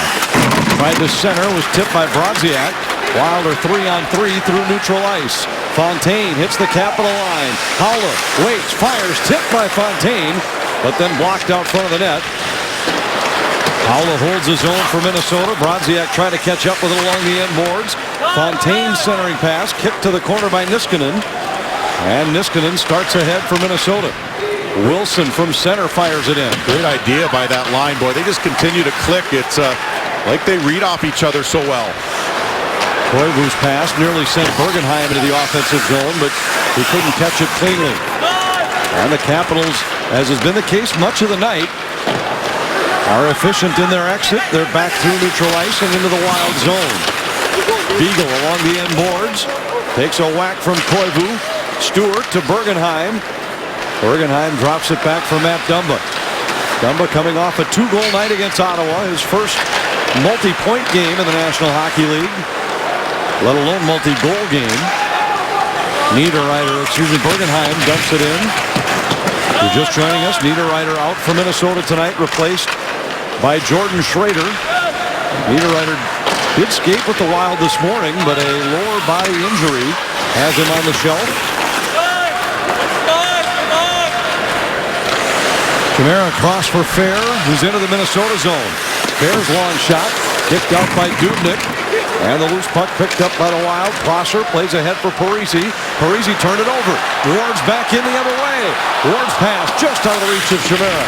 tried to center, was tipped by Brodziak. Wilder 3-on-3 through neutral ice. Fontaine hits the Capital line. Howla waits, fires, tipped by Fontaine, but then blocked out front of the net. Howla holds his own for Minnesota. Brodziak trying to catch up with it along the end boards. Fontaine centering pass, kicked to the corner by Niskanen. And Niskanen starts ahead for Minnesota. Wilson from center fires it in. Great idea by that line, boy. They just continue to click. It's like they read off each other so well. Koivu's pass nearly sent Bergenheim into the offensive zone, but he couldn't catch it cleanly. And the Capitals, as has been the case much of the night, are efficient in their exit. They're back through neutral ice and into the Wild zone. Beagle along the end boards. Takes a whack from Koivu. Stewart to Bergenheim. Bergenheim drops it back for Matt Dumba. Dumba coming off a 2-goal night against Ottawa. His first multi-point game in the National Hockey League, let alone multi-goal game. Bergenheim dumps it in. You're just joining us. Niederreiter out for Minnesota tonight, replaced by Jordan Schrader. Niederreiter Did skate with the Wild this morning, but a lower body injury has him on the shelf. Chimera across for Fair, who's into the Minnesota zone. Fair's long shot, kicked out by Dubnyk. And the loose puck picked up by the Wild. Prosser plays ahead for Parise. Parise turned it over. Ward's back in the other way. Ward's pass just out of the reach of Chimera.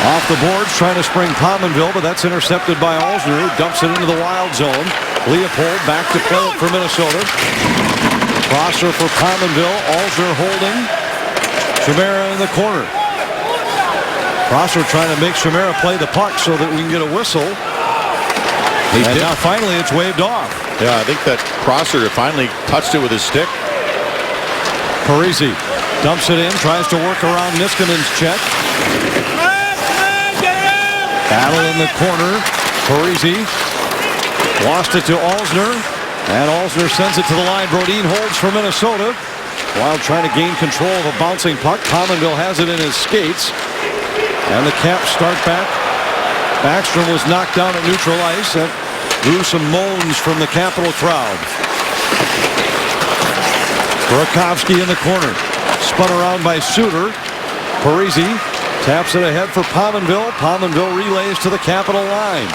Off the boards, trying to spring Pominville, but that's intercepted by Alzner, who dumps it into the Wild zone. Leopold back to play it for Minnesota. Prosser for Pominville. Alzner holding. Chimera in the corner. Prosser trying to make Chimera play the puck so that we can get a whistle. And now finally it's waved off. Yeah, I think that Prosser finally touched it with his stick. Parise dumps it in, tries to work around Niskanen's check. Battle in the corner. Parise lost it to Alzner. And Alzner sends it to the line. Brodin holds for Minnesota. Wild trying to gain control of a bouncing puck. Pominville has it in his skates. And the Caps start back. Backstrom was knocked down at neutral ice. That drew some moans from the Capital crowd. Burakovsky in the corner. Spun around by Suter. Parise taps it ahead for Pominville. Pominville relays to the Capital line.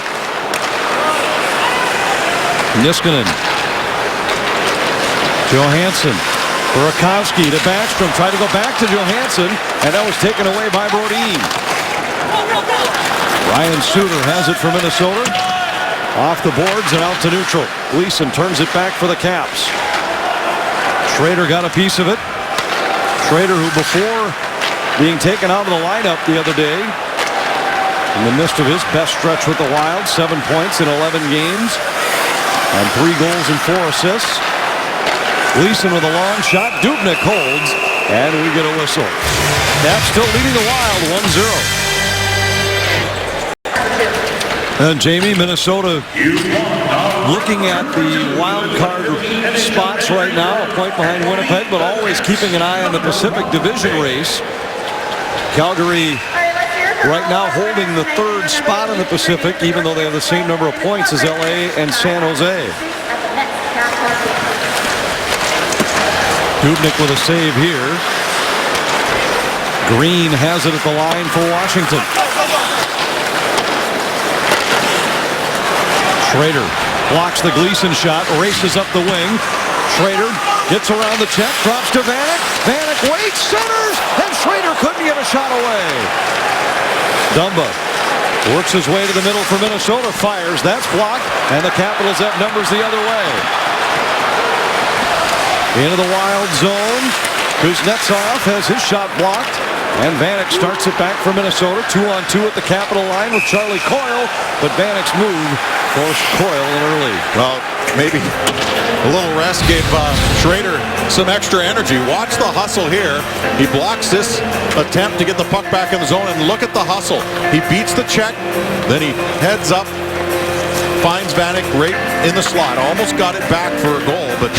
Niskanen. Johansson. Burakovsky to Backstrom. Tried to go back to Johansson. And that was taken away by Brodin. Ryan Suter has it for Minnesota. Off the boards and out to neutral. Gleason turns it back for the Caps. Schrader got a piece of it. Schrader, who before being taken out of the lineup the other day, in the midst of his best stretch with the Wild, 7 points in 11 games and 3 goals and 4 assists. Gleason with a long shot. Dubnyk holds, and we get a whistle. Caps still leading the Wild 1-0. And Jamie, Minnesota looking at the wild card spots right now, a point behind Winnipeg, but always keeping an eye on the Pacific Division race. Calgary right now holding the 3rd spot in the Pacific, even though they have the same number of points as LA and San Jose. Dubnyk with a save here. Green has it at the line for Washington. Schrader blocks the Gleason shot, races up the wing. Schrader gets around the check, drops to Vanek. Vanek waits, centers, and Schrader couldn't get a shot away. Dumba works his way to the middle for Minnesota, fires, that's blocked, and the Capitals have numbers the other way. Into the Wild zone. Kuznetsov has his shot blocked. And Vanek starts it back for Minnesota. 2-on-2 at the Capital line with Charlie Coyle. But Vanek's move forced Coyle in early. Well, maybe a little rest gave Schrader some extra energy. Watch the hustle here. He blocks this attempt to get the puck back in the zone. And look at the hustle. He beats the check. Then he heads up. Finds Vanek right in the slot. Almost got it back for a goal, but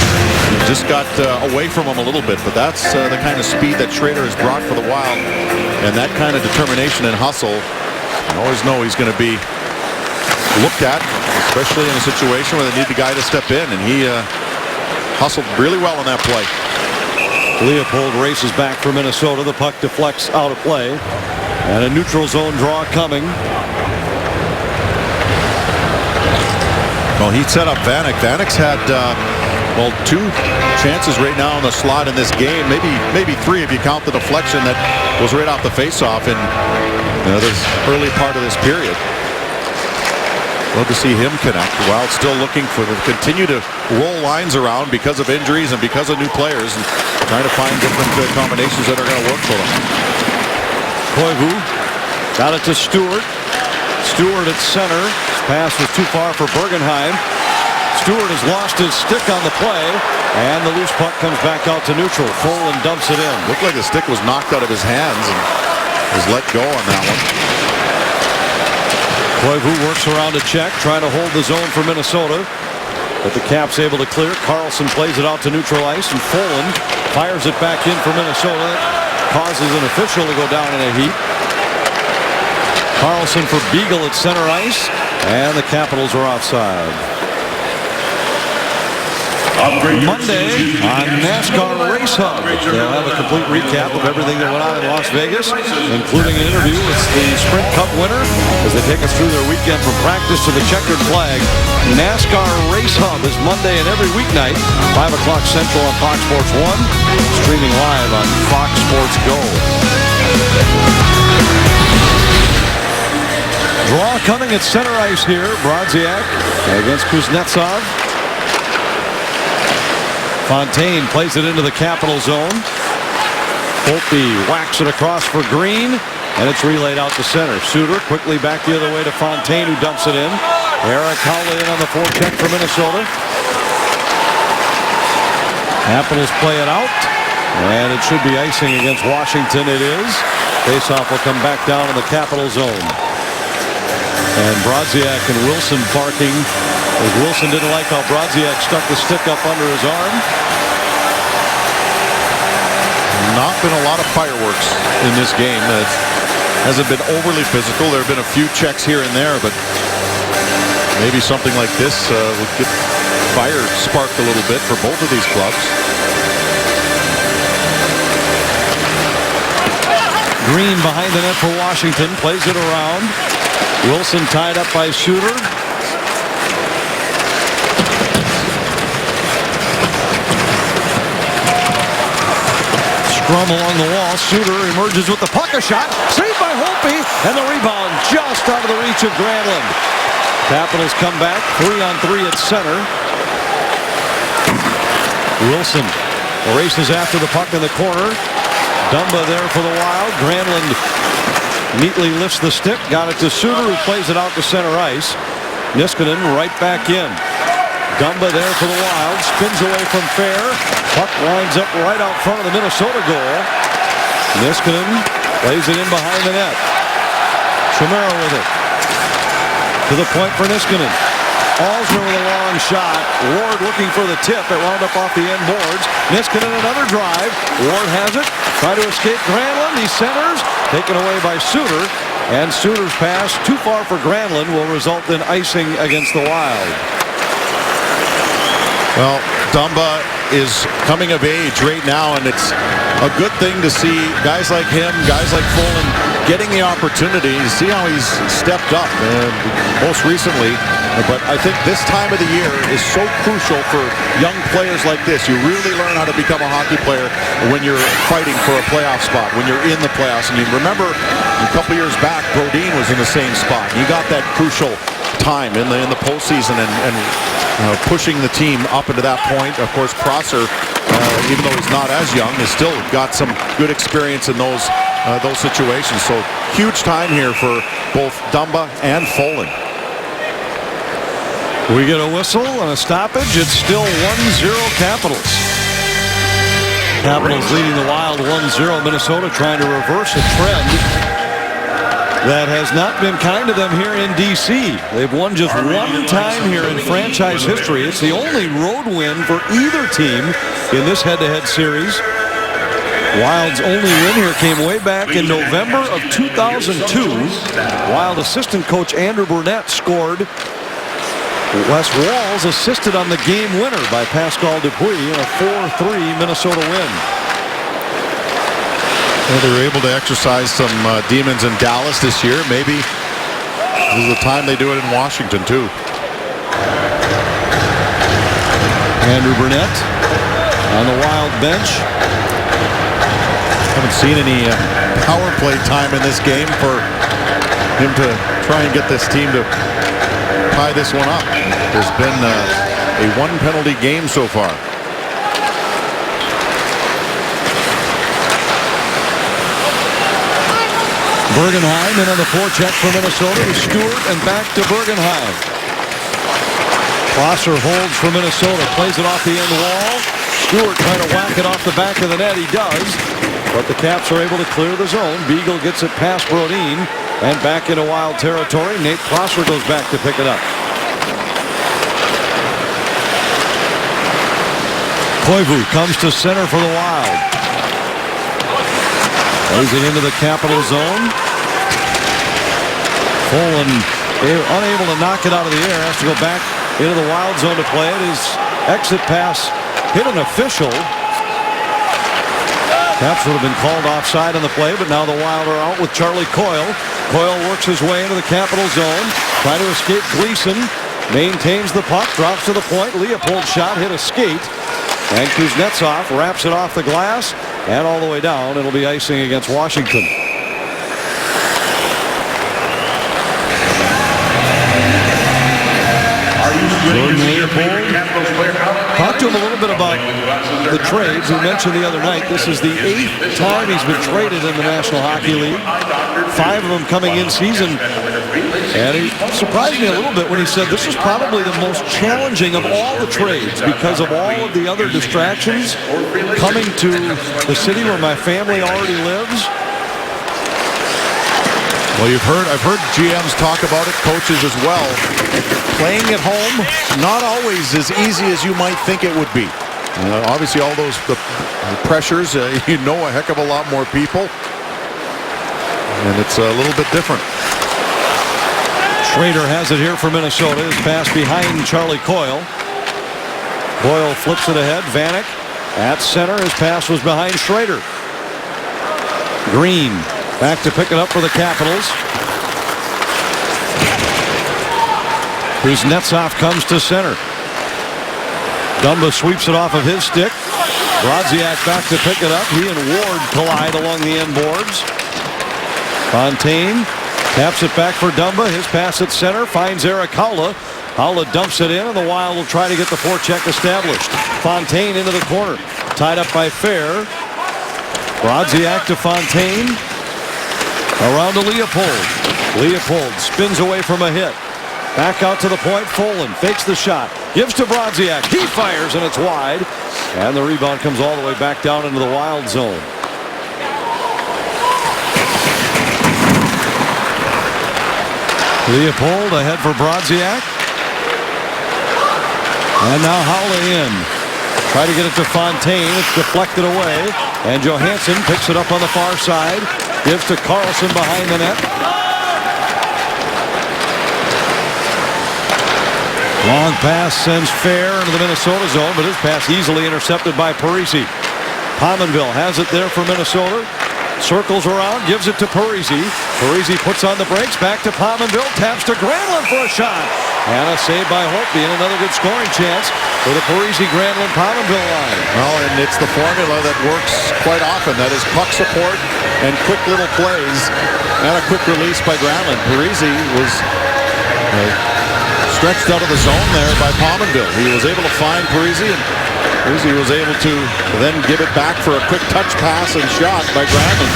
just got away from him a little bit. But that's the kind of speed that Schrader has brought for the Wild. And that kind of determination and hustle. You always know he's going to be looked at, especially in a situation where they need the guy to step in. And he hustled really well on that play. Leopold races back for Minnesota. The puck deflects out of play. And a neutral zone draw coming. Well, he set up Vanek. Vanek's had, well, 2 chances right now on the slot in this game. Maybe 3 if you count the deflection that was right off the faceoff in this early part of this period. Love to see him connect. Wild still looking for them to continue to roll lines around because of injuries and because of new players, and trying to find different combinations that are going to work for them. Koivu got it to Stewart. Stewart at center. His pass was too far for Bergenheim. Stewart has lost his stick on the play, and the loose puck comes back out to neutral. Folin dumps it in. Looked like the stick was knocked out of his hands and was let go on that one. Koivu works around a check, trying to hold the zone for Minnesota. But the Caps able to clear. Carlson plays it out to neutral ice, and Folin fires it back in for Minnesota. Causes an official to go down in a heap. Carlson for Beagle at center ice, and the Capitals are offside. Monday on NASCAR Race Hub, they'll have a complete recap of everything that went on in Las Vegas, including an interview with the Sprint Cup winner as they take us through their weekend from practice to the checkered flag. NASCAR Race Hub is Monday and every weeknight, 5 o'clock Central on Fox Sports 1, streaming live on Fox Sports Go. Draw coming at center ice here. Brodziak against Kuznetsov. Fontaine plays it into the Capital zone. Holtby whacks it across for Green, and it's relayed out to center. Suter quickly back the other way to Fontaine, who dumps it in. Eric Howley in on the forecheck for Minnesota. Capitals play it out, and it should be icing against Washington. It is. Faceoff will come back down in the Capital zone. And Brodziak and Wilson barking, as Wilson didn't like how Brodziak stuck the stick up under his arm. Not been a lot of fireworks in this game. It hasn't been overly physical. There have been a few checks here and there, but maybe something like this would get fire sparked a little bit for both of these clubs. Green behind the net for Washington, plays it around. Wilson tied up by Suter. Scrum along the wall. Suter emerges with the puck, a shot. Saved by Holtby, and the rebound just out of the reach of Granlund. Capitals come back 3-on-3 at center. Wilson races after the puck in the corner. Dumba there for the Wild. Granlund neatly lifts the stick. Got it to Suter, who plays it out to center ice. Niskanen right back in. Dumba there for the Wild. Spins away from Fair. Puck lines up right out front of the Minnesota goal. Niskanen plays it in behind the net. Chimera with it. To the point for Niskanen. Alsner with a long shot. Ward looking for the tip. It wound up off the end boards. Niskanen another drive. Ward has it. Try to escape Granlund. He centers. Taken away by Suter. And Suter's pass too far for Granlund will result in icing against the Wild. Well, Dumba is coming of age right now, and it's a good thing to see guys like him, guys like Folin, getting the opportunity to see how he's stepped up, and most recently. But I think this time of the year is so crucial for young players like this. You really learn how to become a hockey player when you're fighting for a playoff spot, when you're in the playoffs. And you remember a couple years back, Brodin was in the same spot. He got that crucial time in the postseason and pushing the team up into that point. Of course, Prosser, even though he's not as young, has still got some good experience in those situations. So huge time here for both Dumba and Folin. We get a whistle and a stoppage. It's still 1-0 Capitals. Capitals leading the Wild 1-0. Minnesota trying to reverse a trend that has not been kind to them here in D.C. They've won just one time here in franchise history. It's the only road win for either team in this head-to-head series. Wild's only win here came way back in November of 2002. Wild assistant coach Andrew Burnett scored. Wes Walz assisted on the game winner by Pascal Dupuis in a 4-3 Minnesota win. Well, they were able to exercise some demons in Dallas this year. Maybe this is the time they do it in Washington, too. Andrew Burnett on the Wild bench. Haven't seen any power play time in this game for him to try and get this team to tie this one up. There's been a one-penalty game so far. Bergenheim in on the forecheck for Minnesota. Stewart and back to Bergenheim. Prosser holds for Minnesota. Plays it off the end wall. Stewart trying to whack it off the back of the net. He does. But the Caps are able to clear the zone. Beagle gets it past Brodin and back into Wild territory. Nate Prosser goes back to pick it up. Koivu comes to center for the Wild. Plays it into the Capital zone. Poland unable to knock it out of the air, has to go back into the Wild zone to play it. His exit pass hit an official. Caps would have been called offside on the play, but now the Wild are out with Charlie Coyle. Coyle works his way into the Capital zone, trying to escape Gleason. Maintains the puck, drops to the point. Leopold's shot hit a skate. And Kuznetsov wraps it off the glass and all the way down. It'll be icing against Washington. Jordan Leopold. Talked to him a little bit about the trades. We mentioned the other night this is the 8th time he's been traded in the National Hockey League. 5 of them coming in season. And he surprised me a little bit when he said this is probably the most challenging of all the trades because of all of the other distractions coming to the city where my family already lives. Well, I've heard GMs talk about it, coaches as well. Playing at home, not always as easy as you might think it would be. Obviously, all those the pressures, you know a heck of a lot more people. And it's a little bit different. Schrader has it here for Minnesota. His pass behind Charlie Coyle. Coyle flips it ahead. Vanek at center. His pass was behind Schrader. Green back to pick it up for the Capitals. Kuznetsov comes to center. Dumba sweeps it off of his stick. Brodziak back to pick it up. He and Ward collide along the end boards. Fontaine taps it back for Dumba. His pass at center finds Erik Haula. Haula dumps it in, and the Wild will try to get the forecheck established. Fontaine into the corner. Tied up by Fair. Brodziak to Fontaine. Around to Leopold. Leopold spins away from a hit. Back out to the point. Folin fakes the shot. Gives to Brodziak. He fires, and it's wide. And the rebound comes all the way back down into the Wild zone. Leopold ahead for Brodziak. And now Haula in. Try to get it to Fontaine. It's deflected away. And Johansson picks it up on the far side. Gives to Carlson behind the net. Long pass sends Fair into the Minnesota zone, but his pass easily intercepted by Parise. Pominville has it there for Minnesota. Circles around, gives it to Parise. Parise puts on the brakes, back to Pominville, taps to Granlund for a shot. And a save by Holtby, and another good scoring chance for the Parise-Granlund-Pominville line. Well, and it's the formula that works quite often. That is puck support and quick little plays and a quick release by Granlund. Parise was stretched out of the zone there by Pominville. He was able to find Parise, and Parise was able to then give it back for a quick touch pass and shot by Granlund.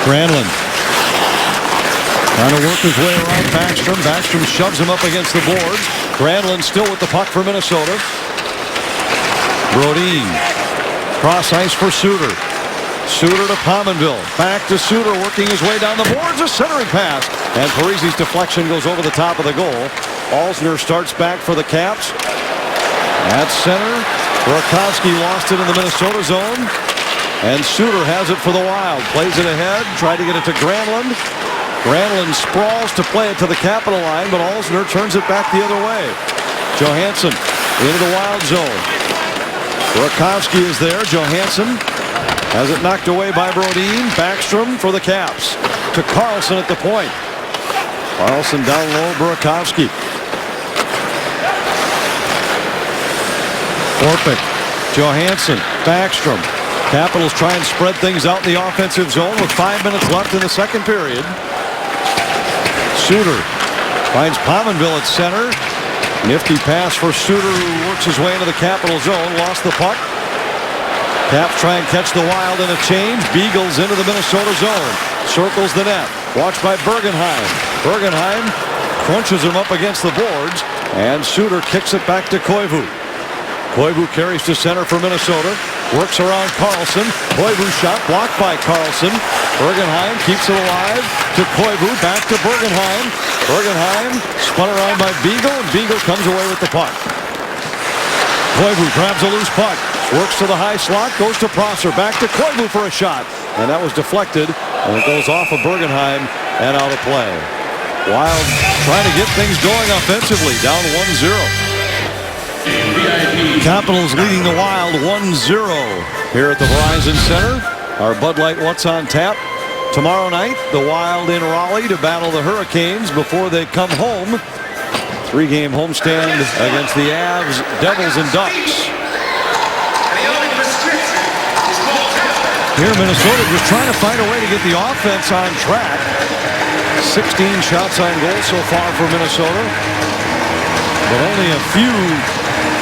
Granlund trying to work his way around Backstrom. Backstrom shoves him up against the boards. Granlund still with the puck for Minnesota. Brodin cross ice for Suter. Suter to Pominville. Back to Suter working his way down the boards. A centering pass. And Parise's deflection goes over the top of the goal. Alzner starts back for the Caps. At center. Burakovsky lost it in the Minnesota zone. And Suter has it for the Wild. Plays it ahead. Tried to get it to Granlund. Granlund sprawls to play it to the Capital line, but Alzner turns it back the other way. Johansson into the Wild zone. Burakovsky is there. Johansson has it knocked away by Brodin. Backstrom for the Caps. To Carlson at the point. Carlson down low. Burakovsky. Orpik. Johansson. Backstrom. Capitals try and spread things out in the offensive zone with 5 minutes left in the second period. Suter finds Pominville at center. Nifty pass for Suter, who works his way into the Capital zone. Lost the puck. Caps try and catch the Wild in a change. Beagles into the Minnesota zone. Circles the net. Watched by Bergenheim. Bergenheim crunches him up against the boards. And Suter kicks it back to Koivu. Koivu carries to center for Minnesota. Works around Carlson. Koivu shot blocked by Carlson. Bergenheim keeps it alive to Koivu. Back to Bergenheim. Bergenheim spun around by Beagle, and Beagle comes away with the puck. Koivu grabs a loose puck. Works to the high slot, goes to Prosser, back to Koivu for a shot. And that was deflected, and it goes off of Bergenheim and out of play. Wild trying to get things going offensively, down 1-0. Capitals leading the Wild 1-0 here at the Verizon Center. Our Bud Light What's on Tap. Tomorrow night, the Wild in Raleigh to battle the Hurricanes before they come home. 3-game homestand against the Avs, Devils, and Ducks. Here, Minnesota just trying to find a way to get the offense on track. 16 shots on goal so far for Minnesota, but only a few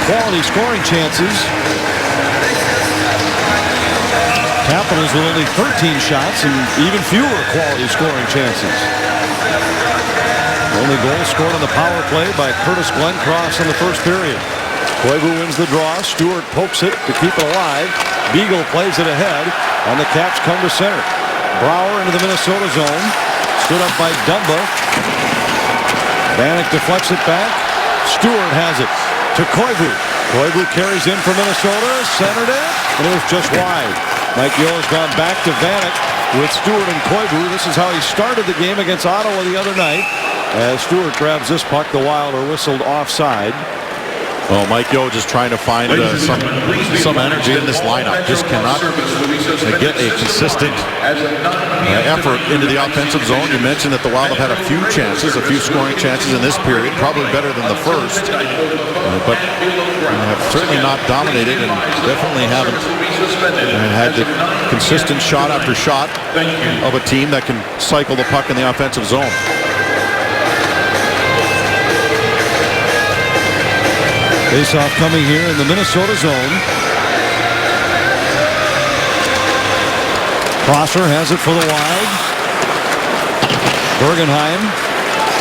quality scoring chances. Capitals with only 13 shots and even fewer quality scoring chances. Only goal scored on the power play by Curtis Glencross in the first period. Koivu wins the draw. Stewart pokes it to keep it alive. Beagle plays it ahead, and the Caps come to center. Brouwer into the Minnesota zone. Stood up by Dumba. Vanek deflects it back. Stewart has it to Koivu. Koivu carries in for Minnesota. Centered it, and it was just wide. Mike Yeo has gone back to Vanek with Stewart and Koivu. This is how he started the game against Ottawa the other night. As Stewart grabs this puck, the Wild are whistled offside. Well, Mike Yeo just trying to find some energy in this lineup. Just cannot get a consistent effort into the offensive zone. You mentioned that the Wild have had a few chances, a few scoring chances in this period, probably better than the first, but have certainly not dominated and definitely haven't had the consistent shot after shot of a team that can cycle the puck in the offensive zone. Face-off coming here in the Minnesota zone. Prosser has it for the Wild. Bergenheim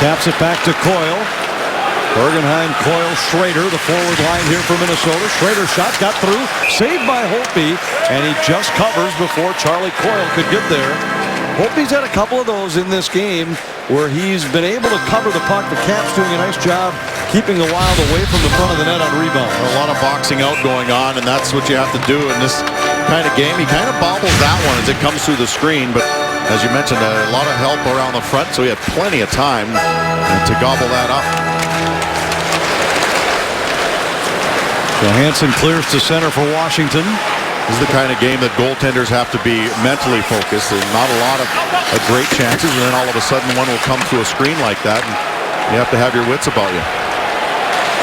taps it back to Coyle. Bergenheim, Coyle, Schrader, the forward line here for Minnesota. Schrader's shot got through, saved by Holtby, and he just covers before Charlie Coyle could get there. Holtby's had a couple of those in this game where he's been able to cover the puck. The Caps doing a nice job keeping the Wild away from the front of the net on rebound. A lot of boxing out going on, and that's what you have to do in this kind of game. He kind of bobbles that one as it comes through the screen, but as you mentioned, a lot of help around the front, so he had plenty of time to gobble that up. Johansson clears to center for Washington. This is the kind of game that goaltenders have to be mentally focused. There's not a lot of great chances, and then all of a sudden one will come through a screen like that, and you have to have your wits about you.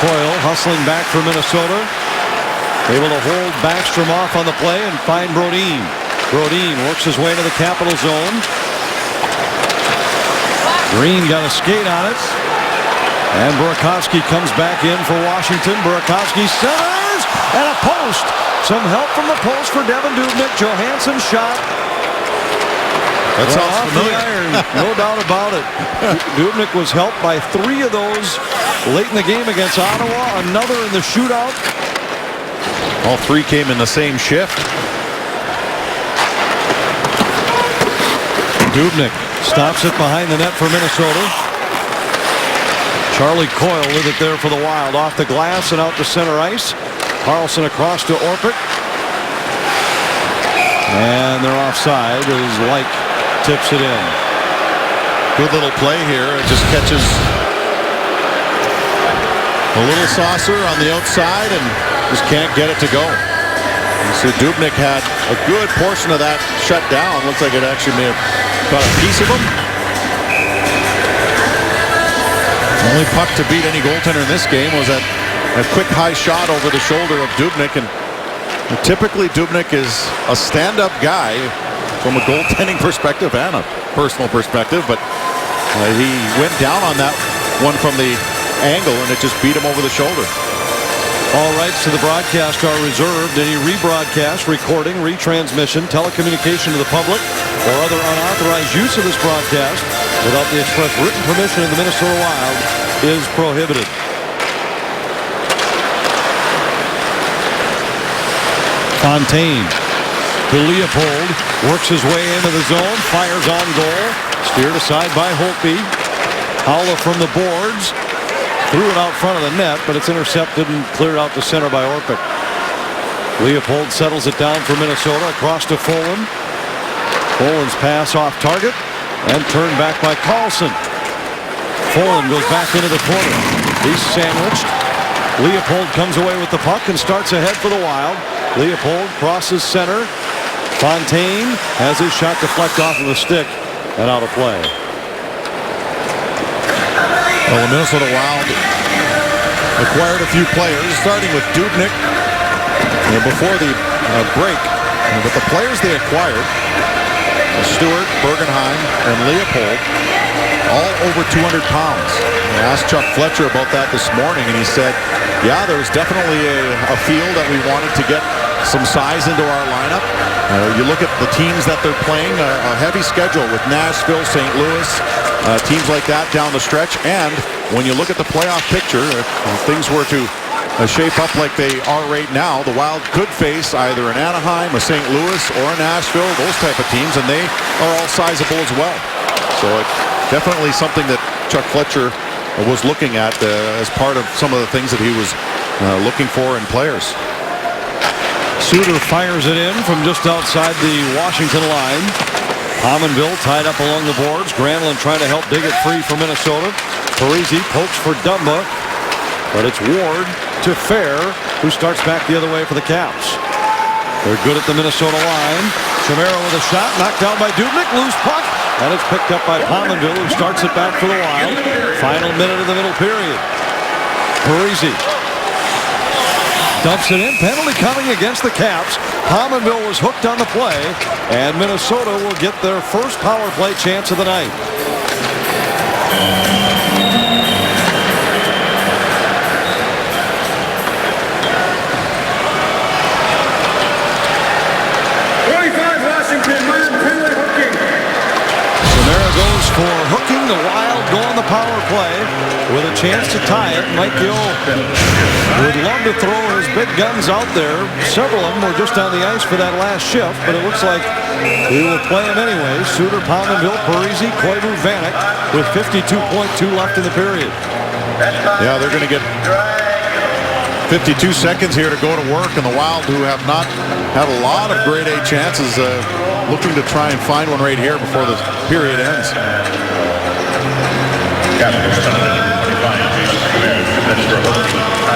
Coyle hustling back for Minnesota. Able to hold Backstrom off on the play and find Brodin. Brodin works his way to the Capital zone. Green got a skate on it. And Burakovsky comes back in for Washington. Burakovsky centers and a post. Some help from the post for Devan Dubnyk. Johansson's shot. That sounds off familiar. the iron, no doubt about it. Dubnyk was helped by 3 of those late in the game against Ottawa. Another in the shootout. All 3 came in the same shift. Dubnyk stops it behind the net for Minnesota. Charlie Coyle with it there for the Wild. Off the glass and out to center ice. Carlson across to Orpik. And they're offside as Lyke tips it in. Good little play here. It just catches a little saucer on the outside and just can't get it to go. So Dubnyk had a good portion of that shut down. Looks like it actually may have got a piece of him. The only puck to beat any goaltender in this game was that a quick high shot over the shoulder of Dubnyk. And typically Dubnyk is a stand-up guy from a goaltending perspective and a personal perspective, but he went down on that one from the angle and it just beat him over the shoulder. All rights to the broadcast are reserved. Any rebroadcast, recording, retransmission, telecommunication to the public, or other unauthorized use of this broadcast without the express written permission of the Minnesota Wild is prohibited. Fontaine to Leopold, works his way into the zone, fires on goal, steered aside by Holtby. Haula from the boards. Threw it out front of the net, but it's intercepted and cleared out to center by Orpik. Leopold settles it down for Minnesota across to Folan. Folan's pass off target and turned back by Carlson. Folan goes back into the corner. He's sandwiched. Leopold comes away with the puck and starts ahead for the Wild. Leopold crosses center. Fontaine has his shot deflect off of the stick and out of play. Well, the Minnesota Wild acquired a few players, starting with Dubnyk before the break. But the players they acquired, Stewart, Bergenheim, and Leopold, all over 200 pounds. I asked Chuck Fletcher about that this morning, and he said, yeah, there was definitely a feel that we wanted to get some size into our lineup. You look at the teams that they're playing, a heavy schedule with Nashville, St. Louis, teams like that down the stretch. And when you look at the playoff picture, if things were to shape up like they are right now, the Wild could face either an Anaheim, a St. Louis, or a Nashville, those type of teams, and they are all sizable as well. So it's definitely something that Chuck Fletcher was looking at as part of some of the things that he was looking for in players. Suter fires it in from just outside the Washington line. Pominville tied up along the boards. Granlund trying to help dig it free for Minnesota. Parisi pokes for Dumba, but it's Ward to Fair, who starts back the other way for the Caps. They're good at the Minnesota line. Chimera with a shot, knocked down by Dubnyk, loose puck, and it's picked up by Pominville, who starts it back for the Wild. Final minute of the middle period. Parisi dumps it in. Penalty coming against the Caps. Pominville was hooked on the play, and Minnesota will get their first power play chance of the night. Goes for hooking. The Wild go on the power play with a chance to tie it. Mike Yeo would love to throw his big guns out there. Several of them were just on the ice for that last shift, but it looks like he will play them anyway. Suter, Pominville, Parisi, Koivu, Vanek with 52.2 left in the period. Yeah, they're going to get 52 seconds here to go to work, and the Wild, who have not had a lot of grade A chances, looking to try and find one right here before the period ends.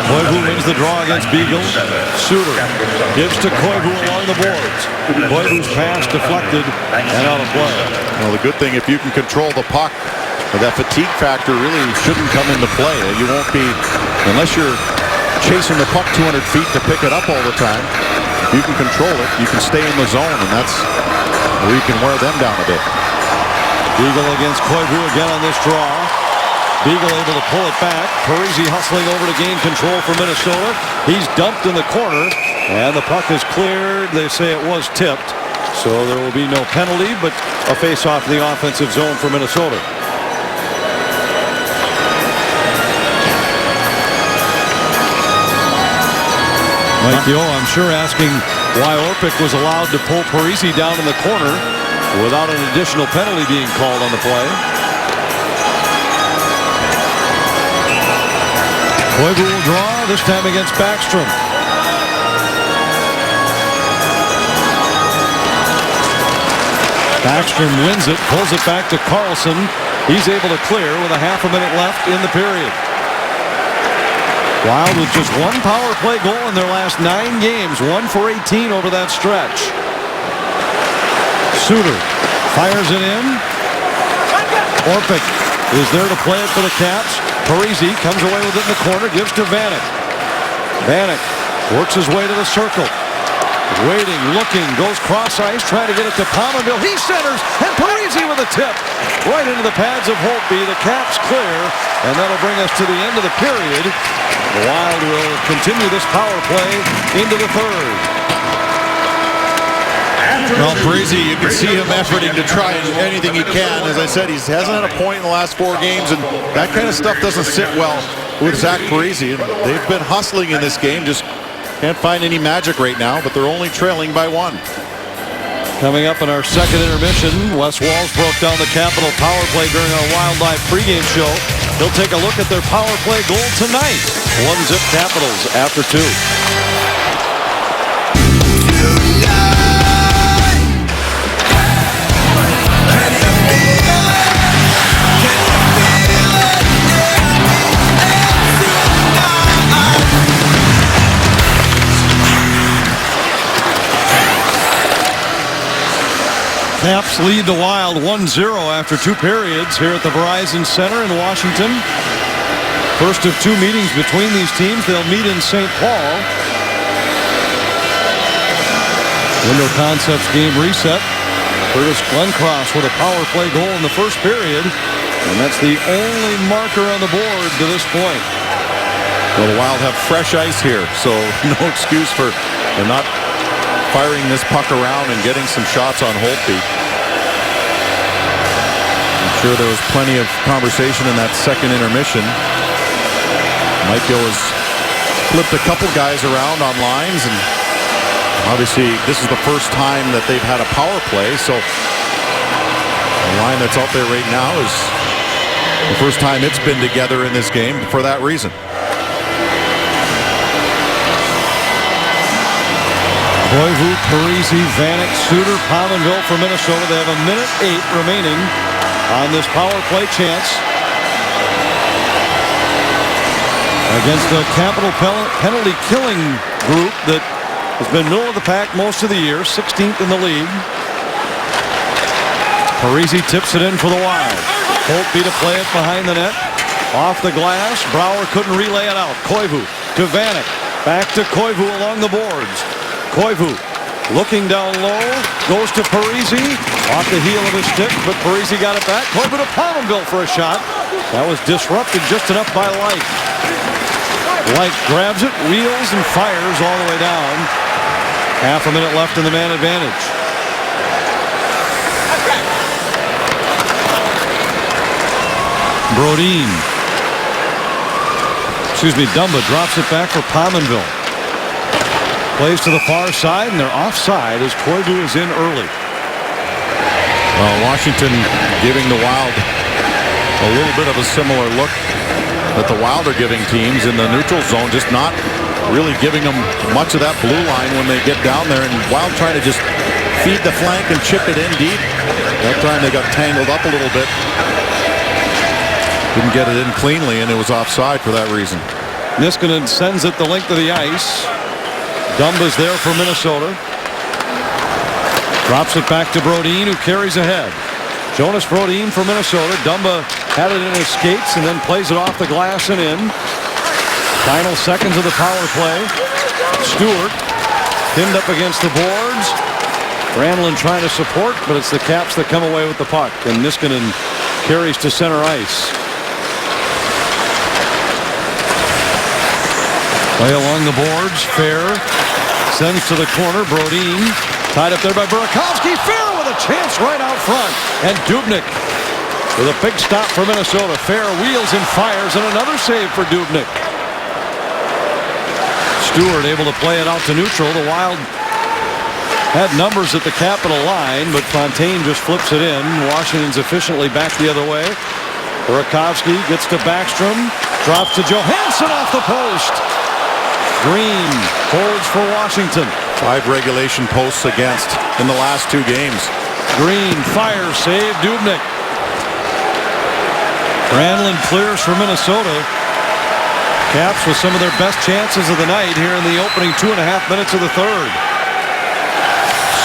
Koivu wins the draw against Beagle. Suter gives to Koivu along the boards. Koivu's pass deflected and out of play. Well, the good thing, if you can control the puck, that fatigue factor really shouldn't come into play. You won't be, unless you're chasing the puck 200 feet to pick it up all the time. If you can control it, you can stay in the zone, and that's where you can wear them down a bit. Beagle against Koivu again on this draw. Beagle able to pull it back. Parisi hustling over to gain control for Minnesota. He's dumped in the corner, and the puck is cleared. They say it was tipped, so there will be no penalty, but a face-off in the offensive zone for Minnesota. Mike Yeo, I'm sure, asking why Orpik was allowed to pull Parisi down in the corner without an additional penalty being called on the play. Koivu will draw, this time against Backstrom. Backstrom wins it, pulls it back to Carlson. He's able to clear with a half a minute left in the period. Wild with just one power play goal in their last 9 games, 1 for 18 over that stretch. Suter fires it in. Orpik is there to play it for the Caps. Parisi comes away with it in the corner, gives to Vanek. Vanek works his way to the circle. Waiting, looking, goes cross ice, trying to get it to Pominville. He centers, and Parisi with a tip right into the pads of Holtby. The Caps clear, and that'll bring us to the end of the period. The Wild will continue this power play into the third. Well, Parisi, you can see him efforting to try anything he can. As I said, he hasn't had a point in the last 4 games, and that kind of stuff doesn't sit well with Zach Parisi. They've been hustling in this game, just can't find any magic right now, but they're only trailing by 1. Coming up in our second intermission, Wes Walz broke down the Capital power play during our Wild Live pregame show. He'll take a look at their power play goal tonight. 1-0 Capitals after 2. Caps lead the Wild 1-0 after 2 periods here at the Verizon Center in Washington. First of 2 meetings between these teams. They'll meet in St. Paul. Window Concepts game reset. Curtis Glencross with a power play goal in the first period. And that's the only marker on the board to this point. Well, the Wild have fresh ice here, so no excuse for them not firing this puck around and getting some shots on Holtby. I'm sure there was plenty of conversation in that second intermission. Mike Gill has flipped a couple guys around on lines, and obviously this is the first time that they've had a power play, so the line that's out there right now is the first time it's been together in this game for that reason. Koivu, Parise, Vanek, Suter, Pominville for Minnesota. They have 1:08 remaining on this power play chance against the Capital penalty killing group that has been middle of the pack most of the year, 16th in the league. Parise tips it in for the Wild. Holtby to play it behind the net. Off the glass. Brouwer couldn't relay it out. Koivu to Vanek. Back to Koivu along the boards. Koivu looking down low, goes to Parise, off the heel of his stick, but Parise got it back. Koivu to Pominville for a shot. That was disrupted just enough by Light. Light grabs it, wheels, and fires all the way down. Half a minute left in the man advantage. Brodin. Dumba drops it back for Pominville. Plays to the far side, and they're offside as Koivu is in early. Well, Washington giving the Wild a little bit of a similar look that the Wild are giving teams in the neutral zone, just not really giving them much of that blue line when they get down there, and Wild trying to just feed the flank and chip it in deep. That time they got tangled up a little bit. Didn't get it in cleanly, and it was offside for that reason. Niskanen sends it the length of the ice. Dumba's there for Minnesota. Drops it back to Brodin, who carries ahead. Jonas Brodin for Minnesota. Dumba had it in his skates and then plays it off the glass and in. Final seconds of the power play. Stewart pinned up against the boards. Granlund trying to support, but it's the Caps that come away with the puck, and Niskanen carries to center ice. Play along the boards. Fair sends to the corner. Brodin tied up there by Burakovsky. Fair with a chance right out front. And Dubnyk with a big stop for Minnesota. Fair wheels and fires, and another save for Dubnyk. Stewart able to play it out to neutral. The Wild had numbers at the Capital line, but Fontaine just flips it in. Washington's efficiently back the other way. Burakovsky gets to Backstrom. Drops to Johansson off the post. Green holds for Washington. 5 regulation posts against in the last 2 games. Green fires, save Dubnyk. Granlund clears for Minnesota. Caps with some of their best chances of the night here in the opening 2.5 minutes of the third.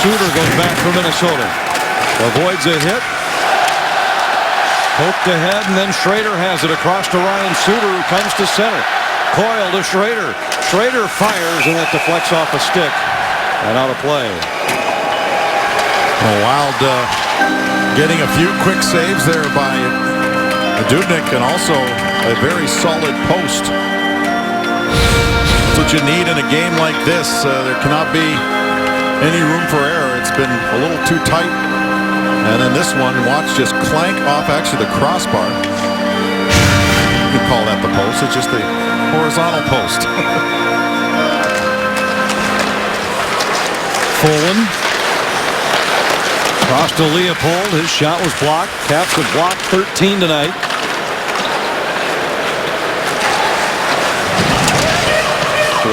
Suter goes back for Minnesota. Avoids a hit. Poked ahead, and then Schrader has it across to Ryan Suter, who comes to center. Coyle to Schrader. Schrader fires, and that deflects off a stick and out of play. Well, Wild getting a few quick saves there by Dubnyk, and also a very solid post. That's what you need in a game like this. There cannot be any room for error. It's been a little too tight. And then this one, watch just clank off actually the crossbar. You can call that the post. It's just the horizontal post. Folin. Cross to Leopold. His shot was blocked. Caps have blocked 13 tonight.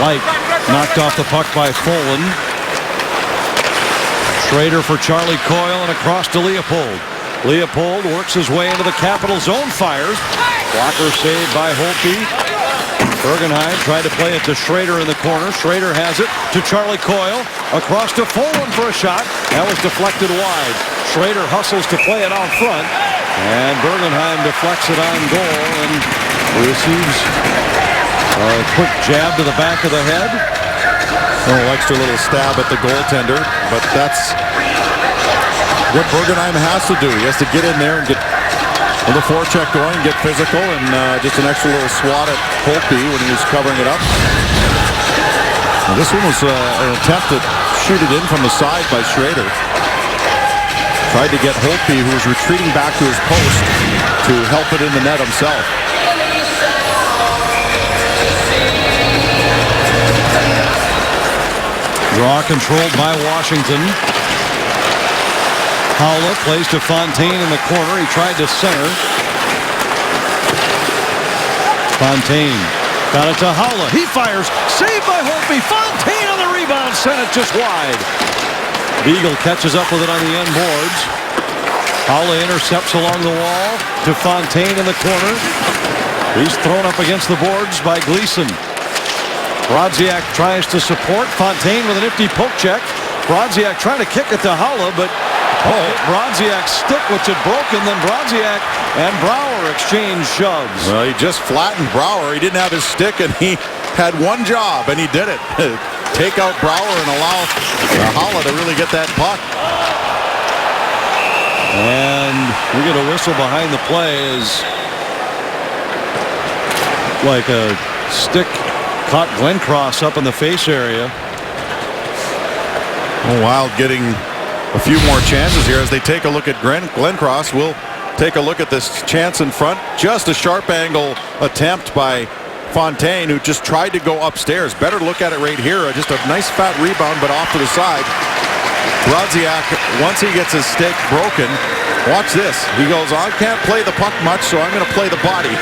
Light knocked off the puck by Folin. Schrader for Charlie Coyle, and across to Leopold. Leopold works his way into the Capital zone, fires. Blocker saved by Holtby. Bergenheim tried to play it to Schrader in the corner. Schrader has it to Charlie Coyle. Across to Folin for a shot. That was deflected wide. Schrader hustles to play it out front. And Bergenheim deflects it on goal and receives a quick jab to the back of the head. Oh, extra little stab at the goaltender, but that's what Bergenheim has to do. He has to get in there and get the forecheck going, get physical, and just an extra little swat at Holtby when he was covering it up. Now, this one was an attempt to shoot it in from the side by Schrader. Tried to get Holtby, who was retreating back to his post, to help it in the net himself. Draw controlled by Washington. Haula plays to Fontaine in the corner. He tried to center. Fontaine got it to Haula. He fires. Saved by Holtby. Fontaine on the rebound. Sent it just wide. Beagle catches up with it on the end boards. Haula intercepts along the wall to Fontaine in the corner. He's thrown up against the boards by Gleason. Brodziak tries to support Fontaine with a nifty poke check. Brodziak trying to kick it to Haula, but Brodziak's stick, which had broken. Then Brodziak and Brouwer exchange shoves. Well, he just flattened Brouwer. He didn't have his stick, and he had one job, and he did it. Take out Brouwer and allow Haula to really get that puck. And we get a whistle behind the play as like a stick caught Glencross up in the face area. Oh, Wild getting a few more chances here as they take a look at Glencross. We'll take a look at this chance in front. Just a sharp angle attempt by Fontaine, who just tried to go upstairs. Better look at it right here. Just a nice fat rebound, but off to the side. Brodziak, once he gets his stick broken, watch this. He goes, I can't play the puck much, so I'm going to play the body.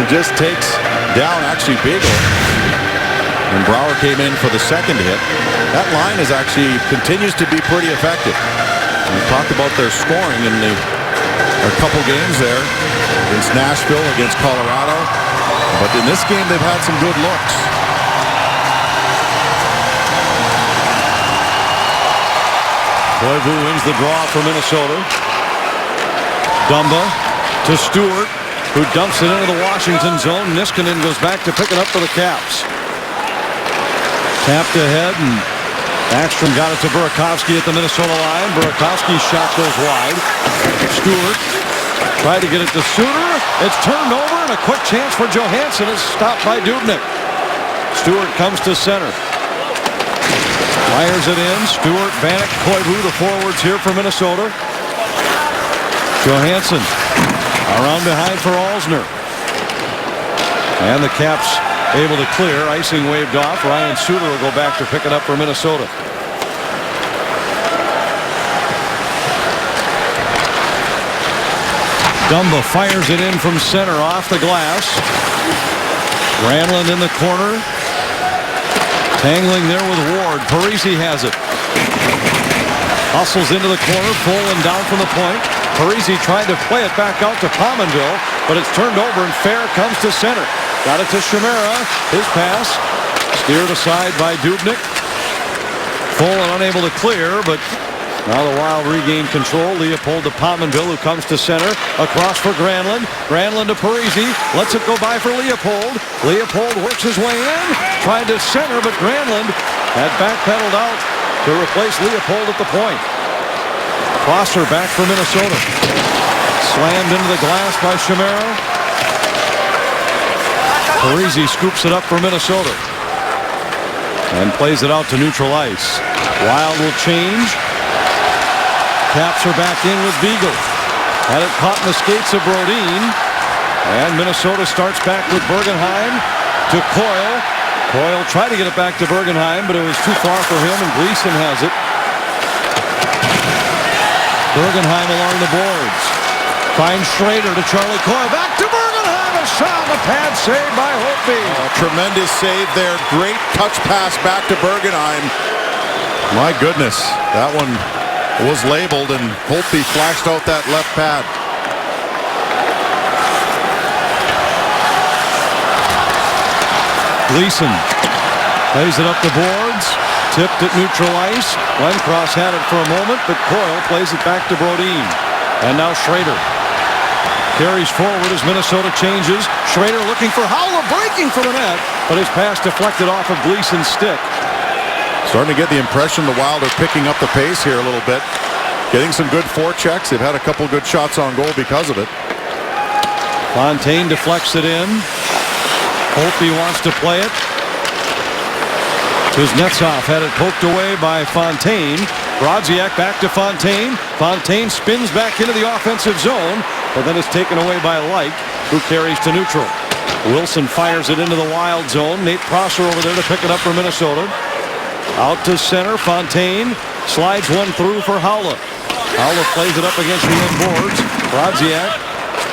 He just takes down actually Beagle. And Brouwer came in for the second hit. That line is actually continues to be pretty effective. We talked about their scoring in a couple games there against Nashville, against Colorado. But in this game, they've had some good looks. Koivu wins the draw for Minnesota. Dumba to Stewart, who dumps it into the Washington zone. Niskanen goes back to pick it up for the Caps. Tapped ahead, and Backstrom got it to Burakovsky at the Minnesota line. Burakovsky's shot goes wide. Stewart tried to get it to Suter. It's turned over, and a quick chance for Johansson is stopped by Dubnyk. Stewart comes to center. Fires it in. Stewart, Vanek, Koivu, the forwards here for Minnesota. Johansson around behind for Alzner. And the Caps able to clear. Icing waved off. Ryan Suter will go back to pick it up for Minnesota. Dumba fires it in from center off the glass. Granlund in the corner. Tangling there with Ward. Parisi has it. Hustles into the corner. Poland down from the point. Parisi tried to play it back out to Pominville, but it's turned over, and Fair comes to center. Got it to Chimera. His pass steered aside by Dubnyk. Poland unable to clear, but now the Wild regain control. Leopold to Pominville, who comes to center. Across for Granlund. Granlund to Parisi. Lets it go by for Leopold. Leopold works his way in. Tried to center, but Granlund had backpedaled out to replace Leopold at the point. Foster back for Minnesota. Slammed into the glass by Chimera. Parisi scoops it up for Minnesota. And plays it out to neutral ice. Wild will change. Caps are back in with Beagle. Had it caught in the skates of Brodin. And Minnesota starts back with Bergenheim to Coyle. Coyle tried to get it back to Bergenheim, but it was too far for him, and Gleason has it. Bergenheim along the boards. Finds Schrader to Charlie Coyle. Back to Bergenheim. A shot on the pad saved by Holtby. Tremendous save there. Great touch pass back to Bergenheim. My goodness. That one was labeled, and Holtby flashed out that left pad. Gleason plays it up the boards. tipped at neutral ice. Glencross had it for a moment, but Coyle plays it back to Brodin. And now Schrader carries forward as Minnesota changes. Schrader looking for Haula, breaking for the net, but his pass deflected off of Gleason's stick. Starting to get the impression the Wild are picking up the pace here a little bit. Getting some good forechecks. They've had a couple good shots on goal because of it. Fontaine deflects it in. Holtby wants to play it. Kuznetsov had it poked away by Fontaine. Brodziak back to Fontaine. Fontaine spins back into the offensive zone, but then it's taken away by Lyke, who carries to neutral. Wilson fires it into the Wild zone. Nate Prosser over there to pick it up for Minnesota. Out to center. Fontaine slides one through for Haula. Haula plays it up against the end boards. Brodziak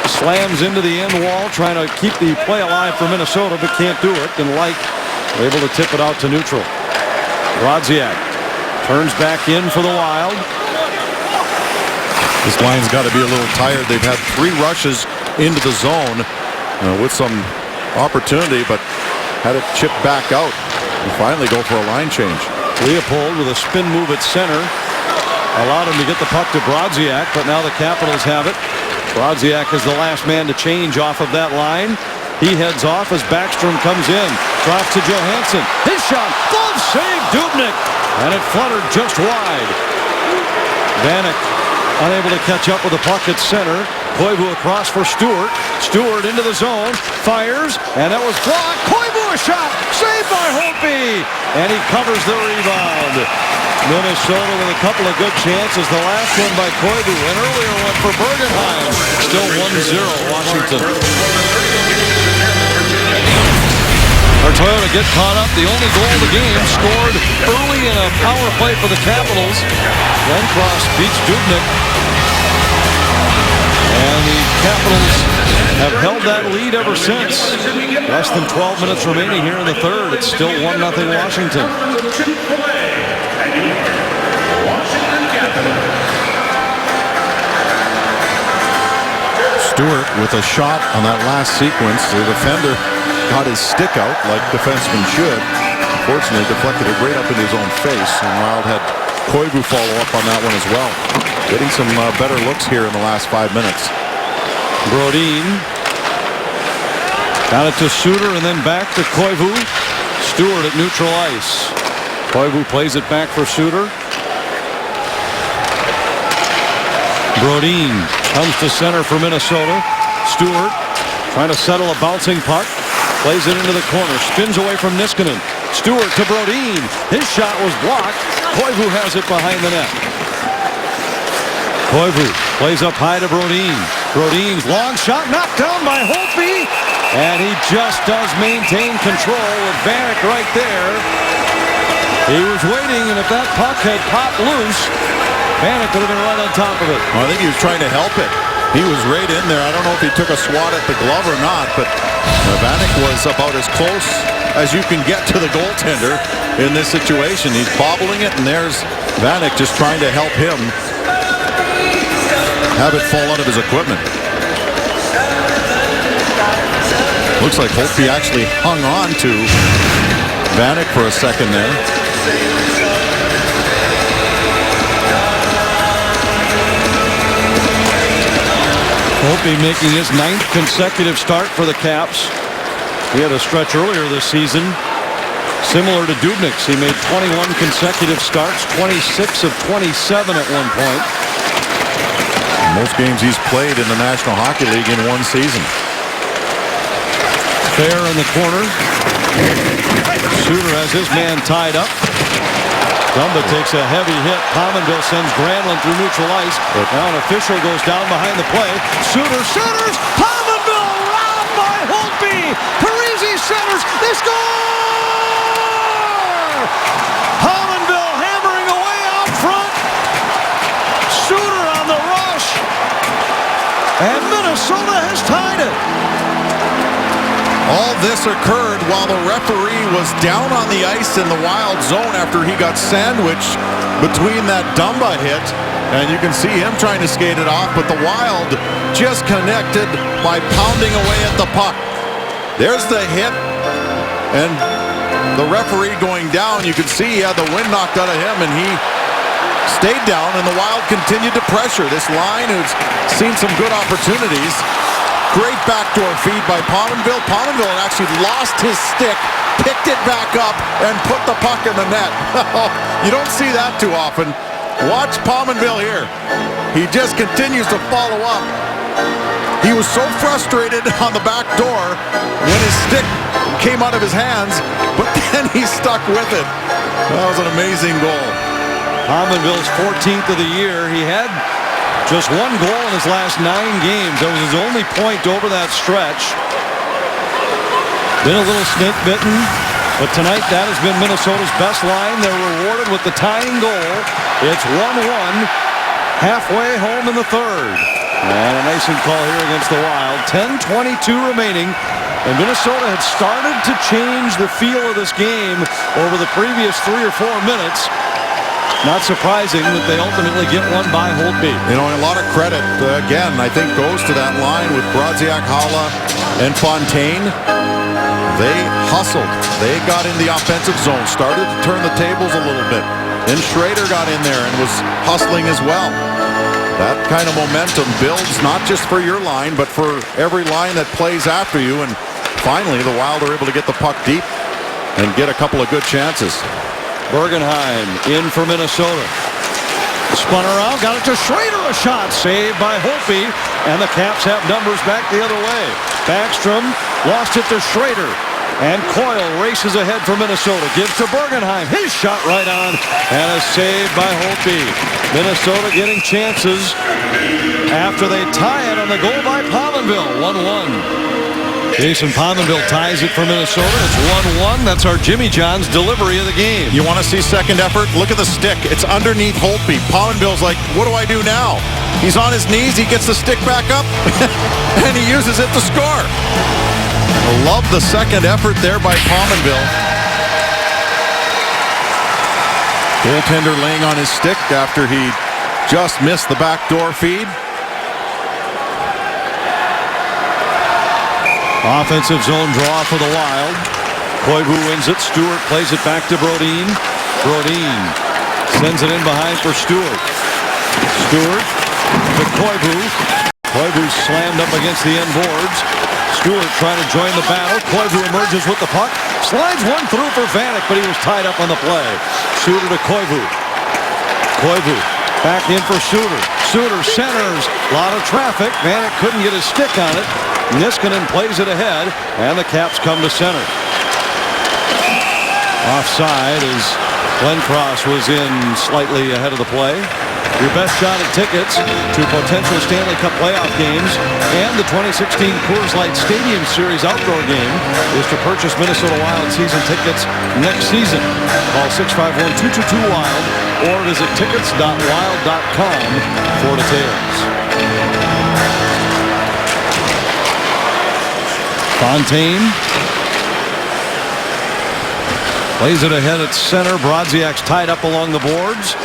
slams into the end wall, trying to keep the play alive for Minnesota, but can't do it. And Lyke able to tip it out to neutral. Brodziak turns back in for the Wild. This line's got to be a little tired. They've had 3 rushes into the zone with some opportunity, but had it chipped back out and finally go for a line change. Leopold with a spin move at center allowed him to get the puck to Brodziak, but now the Capitals have it. Brodziak is the last man to change off of that line. He heads off as Backstrom comes in. Drops to Johansson. His shot. Glove save. Dubnyk. And it fluttered just wide. Vanek unable to catch up with the puck at center. Koivu across for Stewart. Stewart into the zone. Fires. And that was blocked. Koivu a shot. Saved by Holtby. And he covers the rebound. Minnesota with a couple of good chances. The last one by Koivu. An earlier one for Bergenheim. Still 1-0 Washington. Our Toyota get caught up. The only goal of the game scored early in a power play for the Capitals. Glencross beats Dubnyk. And the Capitals have held that lead ever since. Less than 12 minutes remaining here in the third. It's still 1-0 Washington. Stewart with a shot on that last sequence. The defender got his stick out like defensemen should. Unfortunately, deflected it right up into his own face, and Wild had Koivu follow up on that one as well. Getting some better looks here in the last 5 minutes. Brodin got it to Suter and then back to Koivu. Stewart at neutral ice. Koivu plays it back for Suter. Brodin comes to center for Minnesota. Stewart trying to settle a bouncing puck. Plays it into the corner. Spins away from Niskanen. Stewart to Brodin. His shot was blocked. Koivu has it behind the net. Koivu plays up high to Brodin. Brodin's long shot knocked down by Holtby. And he just does maintain control with Vanek right there. He was waiting, and if that puck had popped loose, Vanek would have been right on top of it. Well, I think he was trying to help it. He was right in there. I don't know if he took a swat at the glove or not, but Vanek was about as close as you can get to the goaltender in this situation. He's bobbling it, and there's Vanek just trying to help him have it fall out of his equipment. Looks like Holtby actually hung on to Vanek for a second there. Holtby making his 9th consecutive start for the Caps. He had a stretch earlier this season similar to Dubnyk's. He made 21 consecutive starts, 26 of 27 at one point. Most games he's played in the National Hockey League in one season. Fair in the corner. Suter has his man tied up. Dumba takes a heavy hit. Pominville sends Granlund through neutral ice. Now an official goes down behind the play. Suter centers. Pominville robbed by Holtby. Parisi centers. They score! Pominville hammering away out front. Suter on the rush. And Minnesota has tied it. All this occurred while the referee was down on the ice in the Wild zone after he got sandwiched between that Dumba hit. And you can see him trying to skate it off, but the Wild just connected by pounding away at the puck. There's the hit, and the referee going down. You could see he had the wind knocked out of him, and he stayed down, and the Wild continued to pressure. This line, who's seen some good opportunities. Great backdoor feed by Pominville. Pominville had actually lost his stick, picked it back up, and put the puck in the net. You don't see that too often. Watch Pominville here. He just continues to follow up. He was so frustrated on the back door when his stick came out of his hands, but then he stuck with it. That was an amazing goal. Pominville's 14th of the year. He had just one goal in his last 9 games. That was his only point over that stretch. Been a little snake bitten, but tonight that has been Minnesota's best line. They're rewarded with the tying goal. It's 1-1, halfway home in the third. And an icing call here against the Wild. 10:22 remaining. And Minnesota had started to change the feel of this game over the previous 3 or 4 minutes. Not surprising that they ultimately get one by Holtby. You know, and a lot of credit, again, I think goes to that line with Brodziak, Haula, and Fontaine. They hustled. They got in the offensive zone, started to turn the tables a little bit. Then Schrader got in there and was hustling as well. That kind of momentum builds not just for your line, but for every line that plays after you. And finally, the Wild are able to get the puck deep and get a couple of good chances. Bergenheim in for Minnesota. Spun around, got it to Schrader, a shot saved by Holtby, and the Caps have numbers back the other way. Backstrom lost it to Schrader, and Coyle races ahead for Minnesota, gives to Bergenheim, his shot right on, and a save by Holtby. Minnesota getting chances after they tie it on the goal by Pominville. 1-1. Jason Pominville ties it for Minnesota. It's 1-1. That's our Jimmy John's delivery of the game. You want to see second effort? Look at the stick. It's underneath Holtby. Pominville's like, what do I do now? He's on his knees. He gets the stick back up, and he uses it to score. I love the second effort there by Pominville. Goaltender laying on his stick after he just missed the backdoor feed. Offensive zone draw for the Wild. Koivu wins it. Stewart plays it back to Brodin. Brodin sends it in behind for Stewart. Stewart to Koivu. Koivu slammed up against the end boards. Stewart trying to join the battle. Koivu emerges with the puck. Slides one through for Vanek, but he was tied up on the play. Suter to Koivu. Koivu back in for Suter. Suter centers. A lot of traffic. Vanek couldn't get his stick on it. Niskanen plays it ahead, and the Caps come to center. Offside as Glenncross was in slightly ahead of the play. Your best shot at tickets to potential Stanley Cup playoff games and the 2016 Coors Light Stadium Series outdoor game is to purchase Minnesota Wild season tickets next season. Call 651-222-WILD or visit tickets.wild.com for details. Fontaine plays it ahead at center. Brodziak's tied up along the boards.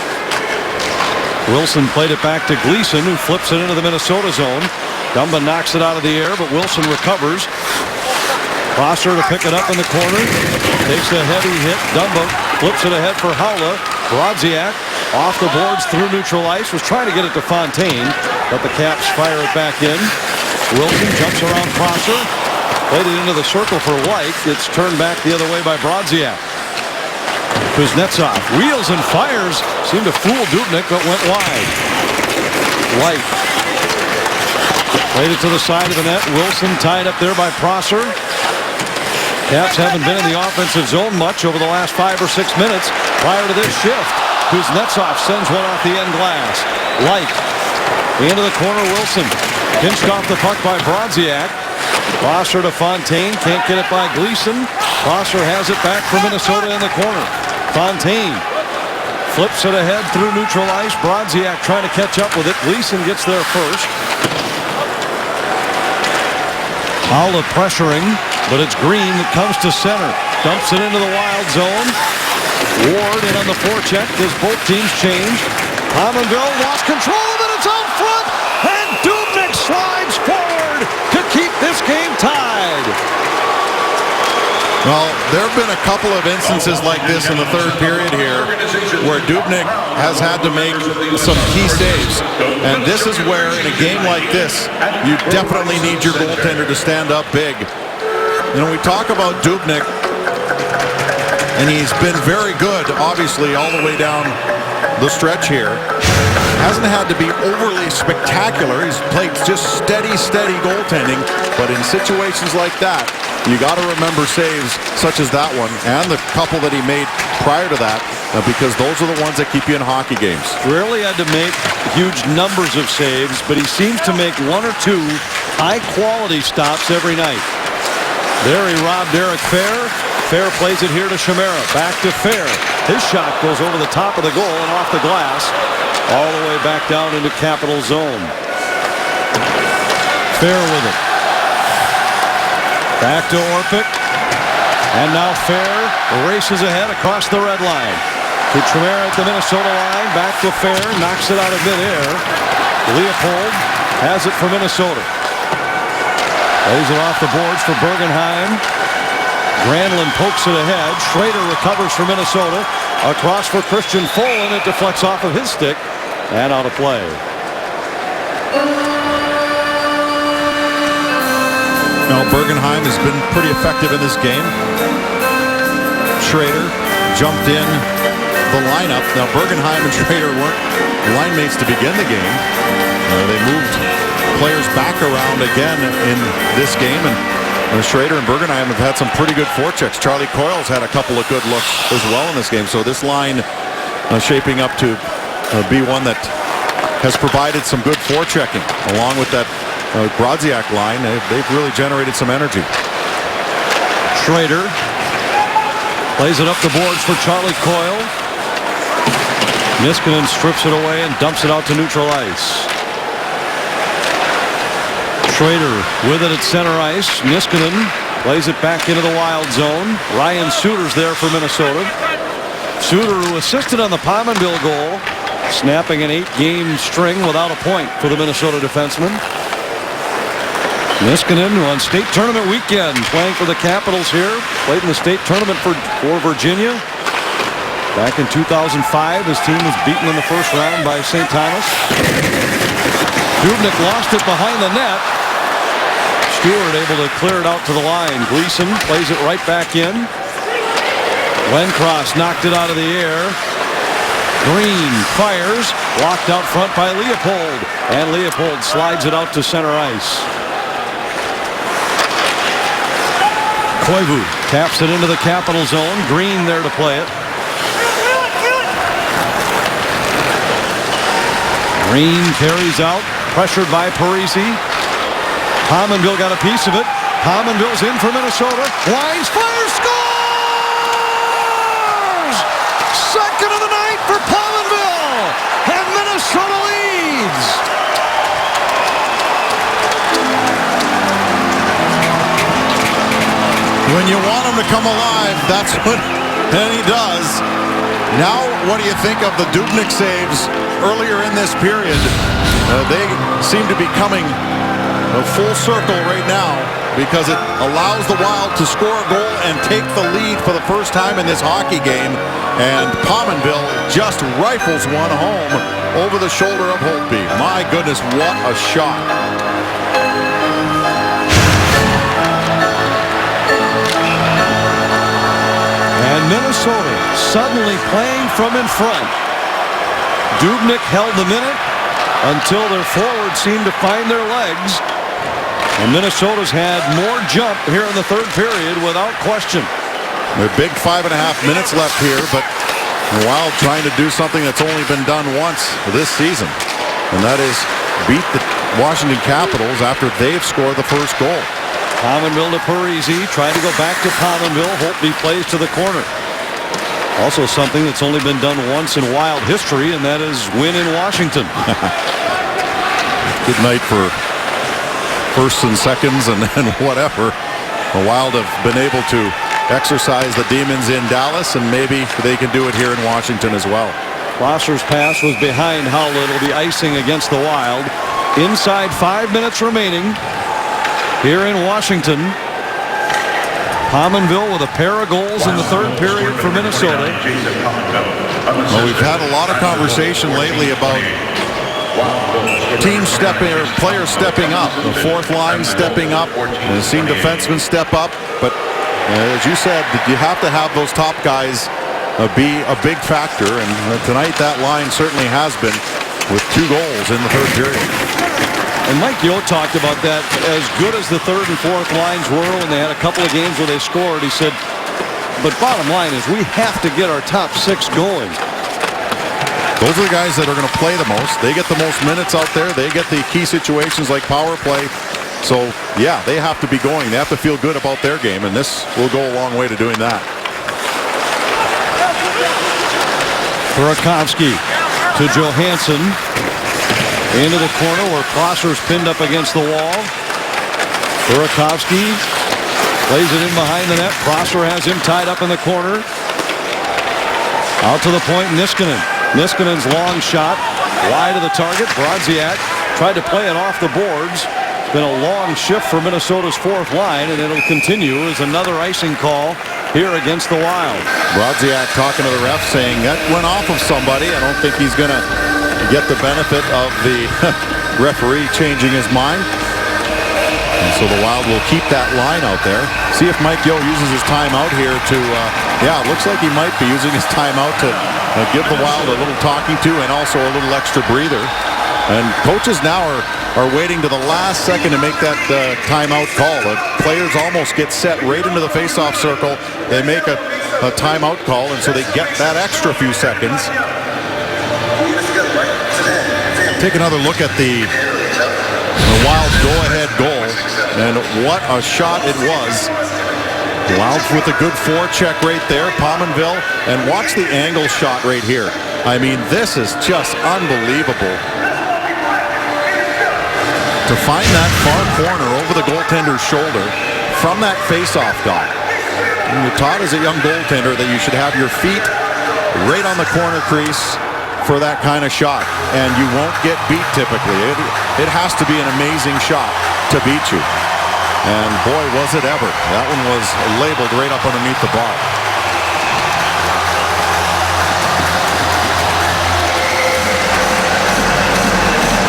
Wilson played it back to Gleason, who flips it into the Minnesota zone. Dumba knocks it out of the air, but Wilson recovers. Prosser to pick it up in the corner. Takes a heavy hit. Dumba flips it ahead for Haula. Brodziak off the boards through neutral ice. Was trying to get it to Fontaine, but the Caps fire it back in. Wilson jumps around Prosser. Played it into the circle for White. It's turned back the other way by Brodziak. Kuznetsov wheels and fires. Seemed to fool Dubnyk, but went wide. White played it to the side of the net. Wilson tied up there by Prosser. Caps haven't been in the offensive zone much over the last 5 or 6 minutes prior to this shift. Kuznetsov sends one off the end glass. White into the corner. Wilson pinched off the puck by Brodziak. Prosser to Fontaine, can't get it by Gleason. Prosser has it back for Minnesota in the corner. Fontaine flips it ahead through neutral ice. Brodziak trying to catch up with it. Gleason gets there first. Haula pressuring, but it's Green that comes to center. Dumps it into the Wild zone. Ward in on the forecheck as both teams change. Pominville lost control of it. It's out front, and Dubnyk slides forward to keep this game tied. Well, there have been a couple of instances like this in the third period here where Dubnyk has had to make some key saves. And this is where, in a game like this, you definitely need your goaltender to stand up big. You know, we talk about Dubnyk, and he's been very good, obviously, all the way down the stretch here. Hasn't had to be overly spectacular. He's played just steady goaltending. But in situations like that, you got to remember saves such as that one and the couple that he made prior to that, because those are the ones that keep you in hockey games. Rarely had to make huge numbers of saves, but he seems to make one or two high-quality stops every night. There he robbed Eric Fair. Fair plays it here to Chimera. Back to Fair. His shot goes over the top of the goal and off the glass, all the way back down into Capital zone. Fair with it. Back to Orpik. And now Fair races ahead across the red line. To Chimera at the Minnesota line. Back to Fair. Knocks it out of midair. Leopold has it for Minnesota. Plays it off the boards for Bergenheim. Granlund pokes it ahead. Schrader recovers for Minnesota. Across for Christian Folin. It deflects off of his stick and out of play. Now, Bergenheim has been pretty effective in this game. Schrader jumped in the lineup. Now, Bergenheim and Schrader weren't line mates to begin the game. They moved players back around again in this game, and Schrader and Bergenheim have had some pretty good forechecks. Charlie Coyle's had a couple of good looks as well in this game. So this line shaping up to be one that has provided some good forechecking, along with that Brodziak line. They've really generated some energy. Schrader plays it up the boards for Charlie Coyle. Niskanen strips it away and dumps it out to neutral ice. Schrader with it at center ice. Niskanen plays it back into the Wild zone. Ryan Suter's there for Minnesota. Suter, who assisted on the Pominville goal, snapping an 8-game string without a point for the Minnesota defenseman. Niskanen on state tournament weekend, playing for the Capitals here. Played in the state tournament for Virginia. Back in 2005, his team was beaten in the first round by St. Thomas. Dubnyk lost it behind the net. Stewart able to clear it out to the line. Gleason plays it right back in. Lencross knocked it out of the air. Green fires, blocked out front by Leopold, and Leopold slides it out to center ice. Koivu taps it into the Capital zone. Green there to play it. Green carries out, pressured by Parisi. Pominville got a piece of it. Pominville's in for Minnesota. Lines, fires, scores! Second of the night for Pominville, and Minnesota leads. When you want him to come alive, that's what he does. Now, what do you think of the Dubnyk saves earlier in this period? They seem to be coming full circle right now, because it allows the Wild to score a goal and take the lead for the first time in this hockey game. And Pominville just rifles one home over the shoulder of Holtby. My goodness, what a shot. And Minnesota suddenly playing from in front. Dubnyk held the minute until their forwards seemed to find their legs. And Minnesota's had more jump here in the third period without question. They're big 5.5 minutes left here, but the Wild trying to do something that's only been done once this season, and that is beat the Washington Capitals after they've scored the first goal. Pominville to Parisi, trying to go back to Pominville. Holtby plays to the corner. Also something that's only been done once in Wild history, and that is win in Washington. Good night for firsts and seconds and whatever. The Wild have been able to exercise the demons in Dallas, and maybe they can do it here in Washington as well. Prosser's pass was behind Howlett. It'll be icing against the Wild. Inside 5 minutes remaining here in Washington. Pominville with a pair of goals in the third period for Minnesota. Well, we've had a lot of conversation lately about teams stepping, or players stepping up, the fourth line stepping up, and seen defensemen step up. But as you said, you have to have those top guys be a big factor, and tonight that line certainly has been, with 2 goals in the third period. And Mike Yeo talked about that. As good as the third and fourth lines were when they had a couple of games where they scored, he said, but bottom line is we have to get our top 6 going. Those are the guys that are going to play the most. They get the most minutes out there. They get the key situations like power play. So, yeah, they have to be going. They have to feel good about their game, and this will go a long way to doing that. Burakovsky to Johansson. Into the corner where Prosser's pinned up against the wall. Burakovsky plays it in behind the net. Prosser has him tied up in the corner. Out to the point, Niskanen. Niskanen's long shot wide of the target. Brodziak tried to play it off the boards. It's been a long shift for Minnesota's fourth line, and it'll continue as another icing call here against the Wild. Brodziak talking to the ref saying that went off of somebody. I don't think he's going to get the benefit of the referee changing his mind. And so the Wild will keep that line out there. See if Mike Yeo uses his timeout here to, yeah, it looks like he might be using his timeout to give the Wild a little talking to and also a little extra breather. And coaches now are waiting to the last second to make that timeout call. The players almost get set right into the faceoff circle. They make a timeout call, and so they get that extra few seconds. Take another look at the Wild go-ahead goal, and what a shot it was. Wild with a good forecheck right there, Pominville, and watch the angle shot right here. I mean, this is just unbelievable. To find that far corner over the goaltender's shoulder from that face-off dot. And you're taught as a young goaltender that you should have your feet right on the corner crease for that kind of shot, and you won't get beat typically. It has to be an amazing shot to beat you. And boy, was it ever. That one was labeled right up underneath the bar.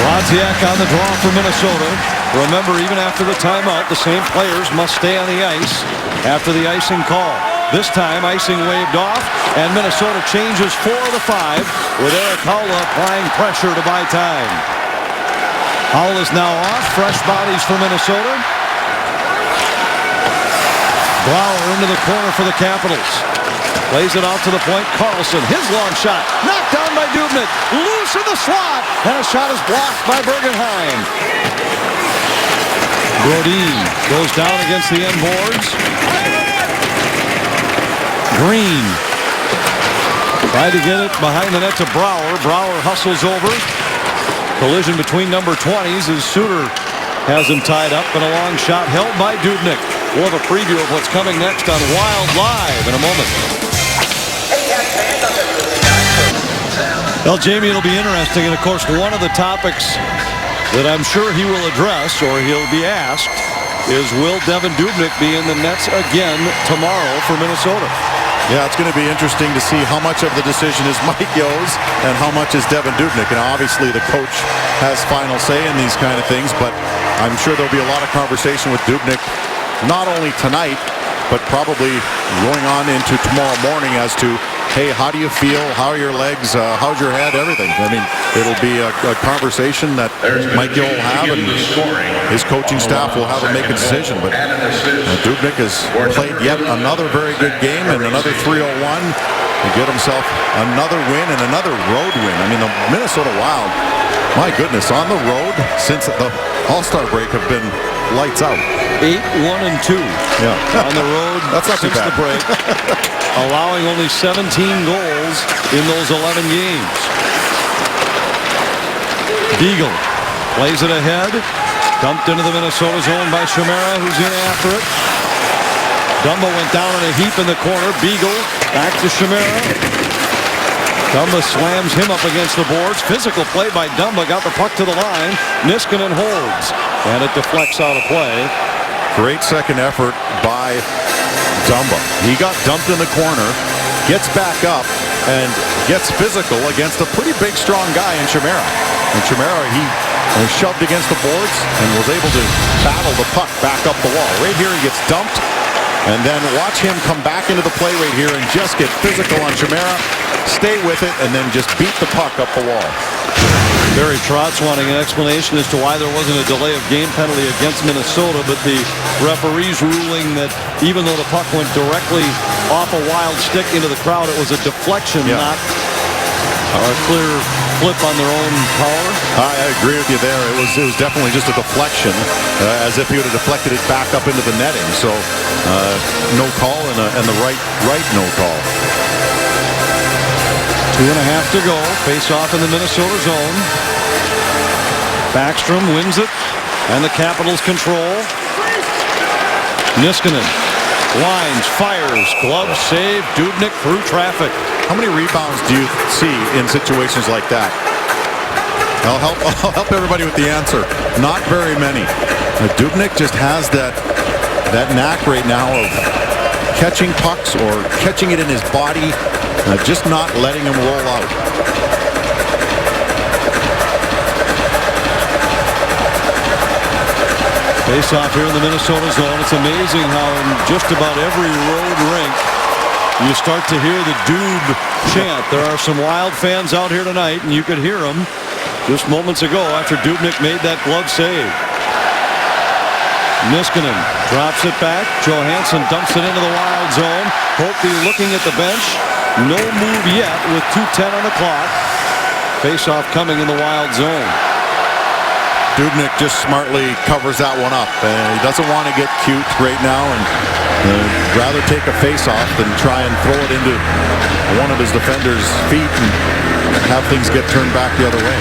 Brodziak on the draw for Minnesota. Remember, even after the timeout, the same players must stay on the ice after the icing call. This time, icing waved off, and Minnesota changes 4 of the 5 with Erik Haula applying pressure to buy time. Haula is now off. Fresh bodies for Minnesota. Brouwer into the corner for the Capitals. Plays it out to the point. Carlson, his long shot, knocked down by Dubnyk. Loose in the slot, and a shot is blocked by Bergenheim. Brodin goes down against the end boards. Green tried to get it behind the net to Brouwer. Brouwer hustles over. Collision between number 20s as Suter has him tied up, and a long shot held by Dubnyk. We'll have a preview of what's coming next on Wild Live in a moment. Well, Jamie, it'll be interesting, and of course one of the topics that I'm sure he will address, or he'll be asked, is will Devan Dubnyk be in the nets again tomorrow for Minnesota? Yeah, it's going to be interesting to see how much of the decision is Mike Yeo's and how much is Devan Dubnyk. And obviously the coach has final say in these kind of things, but I'm sure there'll be a lot of conversation with Dubnyk, not only tonight, but probably going on into tomorrow morning as to, hey, how do you feel? How are your legs? How's your head? Everything. I mean, it'll be a conversation that Mike Yeo will have, and his coaching staff will have to make a decision. But Dubnyk has played yet another very good game and another 3-0-1 to get himself another win and another road win. I mean, the Minnesota Wild, my goodness, on the road since the All-Star break have been lights out. 8-1-2 on the road. That's not since too bad. The break, allowing only 17 goals in those 11 games. Beagle plays it ahead, dumped into the Minnesota zone by Chimera, who's in after it. Dumba went down in a heap in the corner. Beagle back to Chimera. Dumba slams him up against the boards. Physical play by Dumba, got the puck to the line. Niskanen holds, and it deflects out of play. Great second effort by Dumba. He got dumped in the corner, gets back up, and gets physical against a pretty big, strong guy in Chimera. And Chimera, he was shoved against the boards and was able to battle the puck back up the wall. Right here, he gets dumped, and then watch him come back into the play right here and just get physical on Chimera, stay with it, and then just beat the puck up the wall. Barry Trotz wanting an explanation as to why there wasn't a delay of game penalty against Minnesota, but the referees ruling that even though the puck went directly off a Wild stick into the crowd, it was a deflection, not a clear flip on their own power. I agree with you there. It was definitely just a deflection, as if he would have deflected it back up into the netting. So no call and the right no call. 2.5 to go. Face off in the Minnesota zone. Backstrom wins it, and the Capitals control. Niskanen lines, fires, glove save. Dubnyk through traffic. How many rebounds do you see in situations like that? I'll help everybody with the answer. Not very many. Dubnyk just has that knack right now of catching pucks or catching it in his body, just not letting him roll out. Face off here in the Minnesota zone. It's amazing how in just about every road rink you start to hear the Dube chant. There are some Wild fans out here tonight, and you could hear them just moments ago after Dubnyk made that glove save. Niskanen drops it back. Johansson dumps it into the Wild zone. Holtby looking at the bench. No move yet with 2:10 on the clock. Face-off coming in the Wild zone. Dubnyk just smartly covers that one up. He doesn't want to get cute right now and rather take a face-off than try and throw it into one of his defenders' feet and have things get turned back the other way.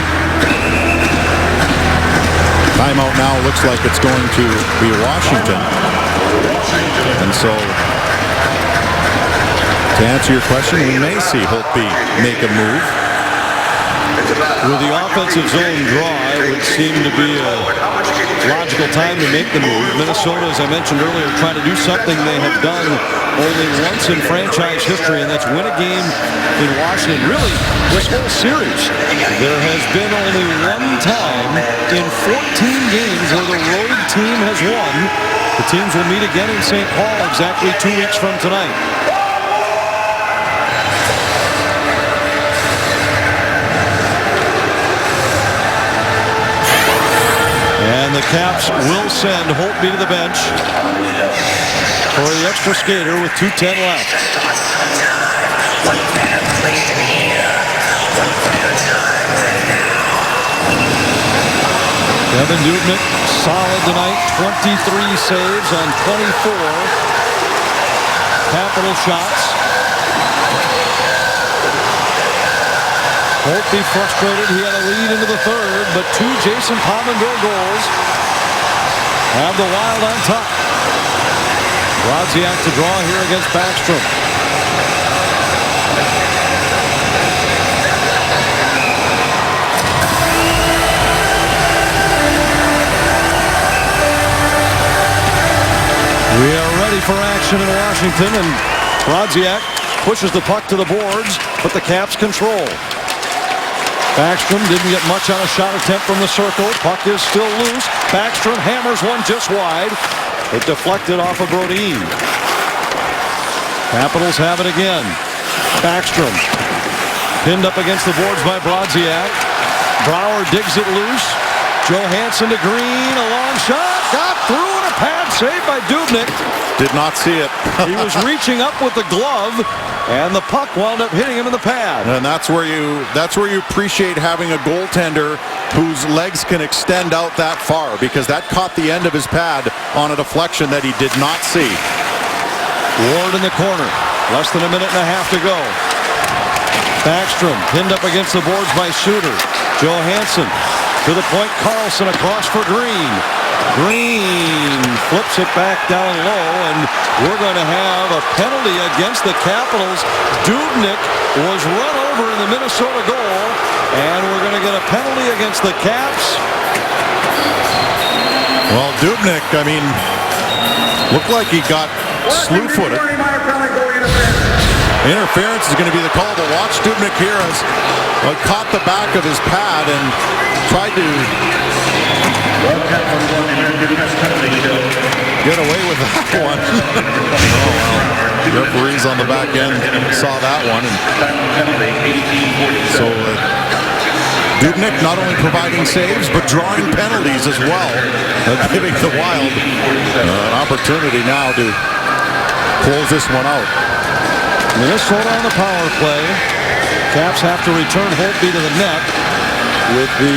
Timeout now looks like it's going to be Washington. And so, to answer your question, we may see Holtby make a move. With the offensive zone draw, it would seem to be a logical time to make the move. Minnesota, as I mentioned earlier, trying to do something they have done only once in franchise history, and that's win a game in Washington. Really, this whole series, there has been only one time in 14 games where the road team has won. The teams will meet again in St. Paul exactly 2 weeks from tonight. And the Caps will send Holtby to the bench for the extra skater with 2:10 left. Kevin Dubnyk, solid tonight. 23 saves on 24 Capital shots. Holtby frustrated. He had a lead into the third, but 2 Jason Pominville goals have the Wild on top. Brodziak to draw here against Backstrom. We are ready for action in Washington, and Brodziak pushes the puck to the boards, but the Caps control. Backstrom didn't get much on a shot attempt from the circle. Puck is still loose. Backstrom hammers one just wide. It deflected off of Brodin. Capitals have it again. Backstrom pinned up against the boards by Brodziak. Brouwer digs it loose. Johansson to Green. A long shot. Got through and a pad save by Dubnyk. Did not see it. He was reaching up with the glove, and the puck wound up hitting him in the pad. And that's where you appreciate having a goaltender whose legs can extend out that far, because that caught the end of his pad on a deflection that he did not see. Ward in the corner. Less than a minute and a half to go. Backstrom pinned up against the boards by Suter. Johansson to the point. Carlson across for Green. Green flips it back down low, and we're going to have a penalty against the Capitals. Dubnyk was run over in the Minnesota goal, and we're going to get a penalty against the Caps. Well, Dubnyk, I mean, looked like he got slew-footed. Interference is going to be the call, but watch Dubnyk here as caught the back of his pad and tried to get away with that one. Oh, well. Referees on the back end saw that one. So Dubnyk not only providing saves, but drawing penalties as well, giving the Wild an opportunity now to close this one out. Minnesota on the power play. Caps have to return Holtby to the net with the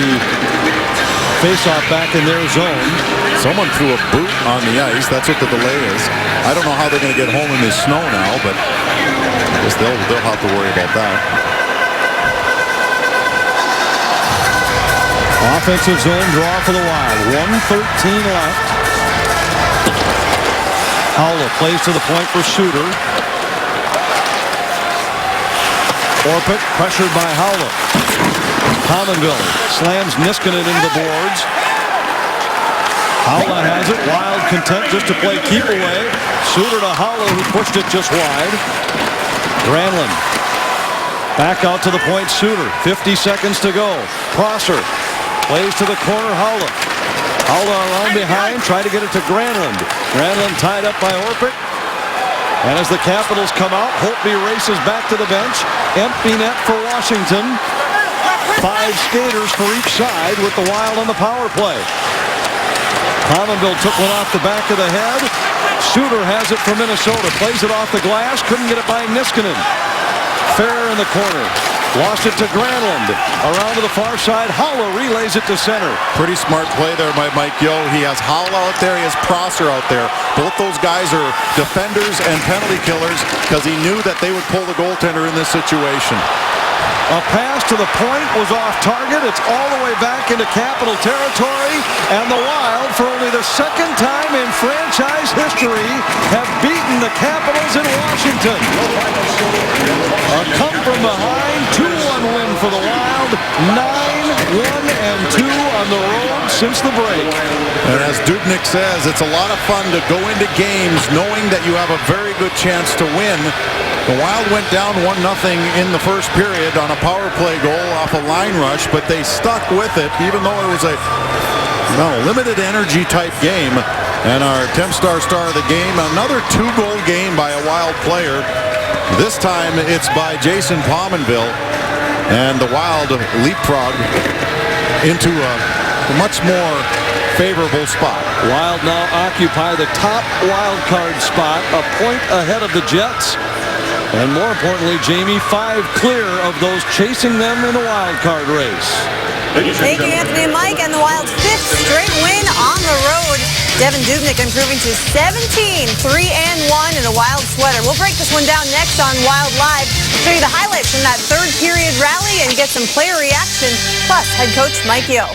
face-off back in their zone. Someone threw a boot on the ice. That's what the delay is. I don't know how they're going to get home in this snow now, but I guess they'll have to worry about that. Offensive zone draw for the Wild. 1:13 left. Haula plays to the point for Suter. Orpik pressured by Haula. Pominville slams Niskanen into the boards. Haula has it. Wild content just to play keep away. Suter to Haula, who pushed it just wide. Granlund back out to the point. Suter. 50 seconds to go. Prosser plays to the corner. Haula. Haula around behind. Try to get it to Granlund. Granlund tied up by Orpik. And as the Capitals come out, Holtby races back to the bench. Empty net for Washington. 5 skaters for each side with the Wild on the power play. Pominville took one off the back of the head. Suter has it for Minnesota. Plays it off the glass. Couldn't get it by Niskanen. Fair in the corner. Lost it to Granlund. Around to the far side. Haula relays it to center. Pretty smart play there by Mike Yeo. He has Haula out there. He has Prosser out there. Both those guys are defenders and penalty killers because he knew that they would pull the goaltender in this situation. A pass to the point was off target. It's all the way back into Capital territory. And the Wild, for only the second time in franchise history, have beaten the Capitals in Washington. A come from behind 2-1 win for the Wild. 9-1-2 on the road since the break. And as Dubnyk says, it's a lot of fun to go into games knowing that you have a very good chance to win. The Wild went down 1-0 in the first period on a power play goal off a line rush, but they stuck with it, even though it was a limited energy type game. And our 10-star star of the game, another 2-goal game by a Wild player. This time it's by Jason Pominville. And the Wild leapfrog into a much more favorable spot. Wild now occupy the top wild card spot, a point ahead of the Jets. And more importantly, Jamie, 5 clear of those chasing them in the wild card race. Thank you, Anthony and Mike. And the Wild's 5th straight win on the road. Devan Dubnyk improving to 17, 3-1 in a Wild sweater. We'll break this one down next on Wild Live. Show you the highlights from that third period rally and get some player reaction. Plus, head coach Mike Yeo.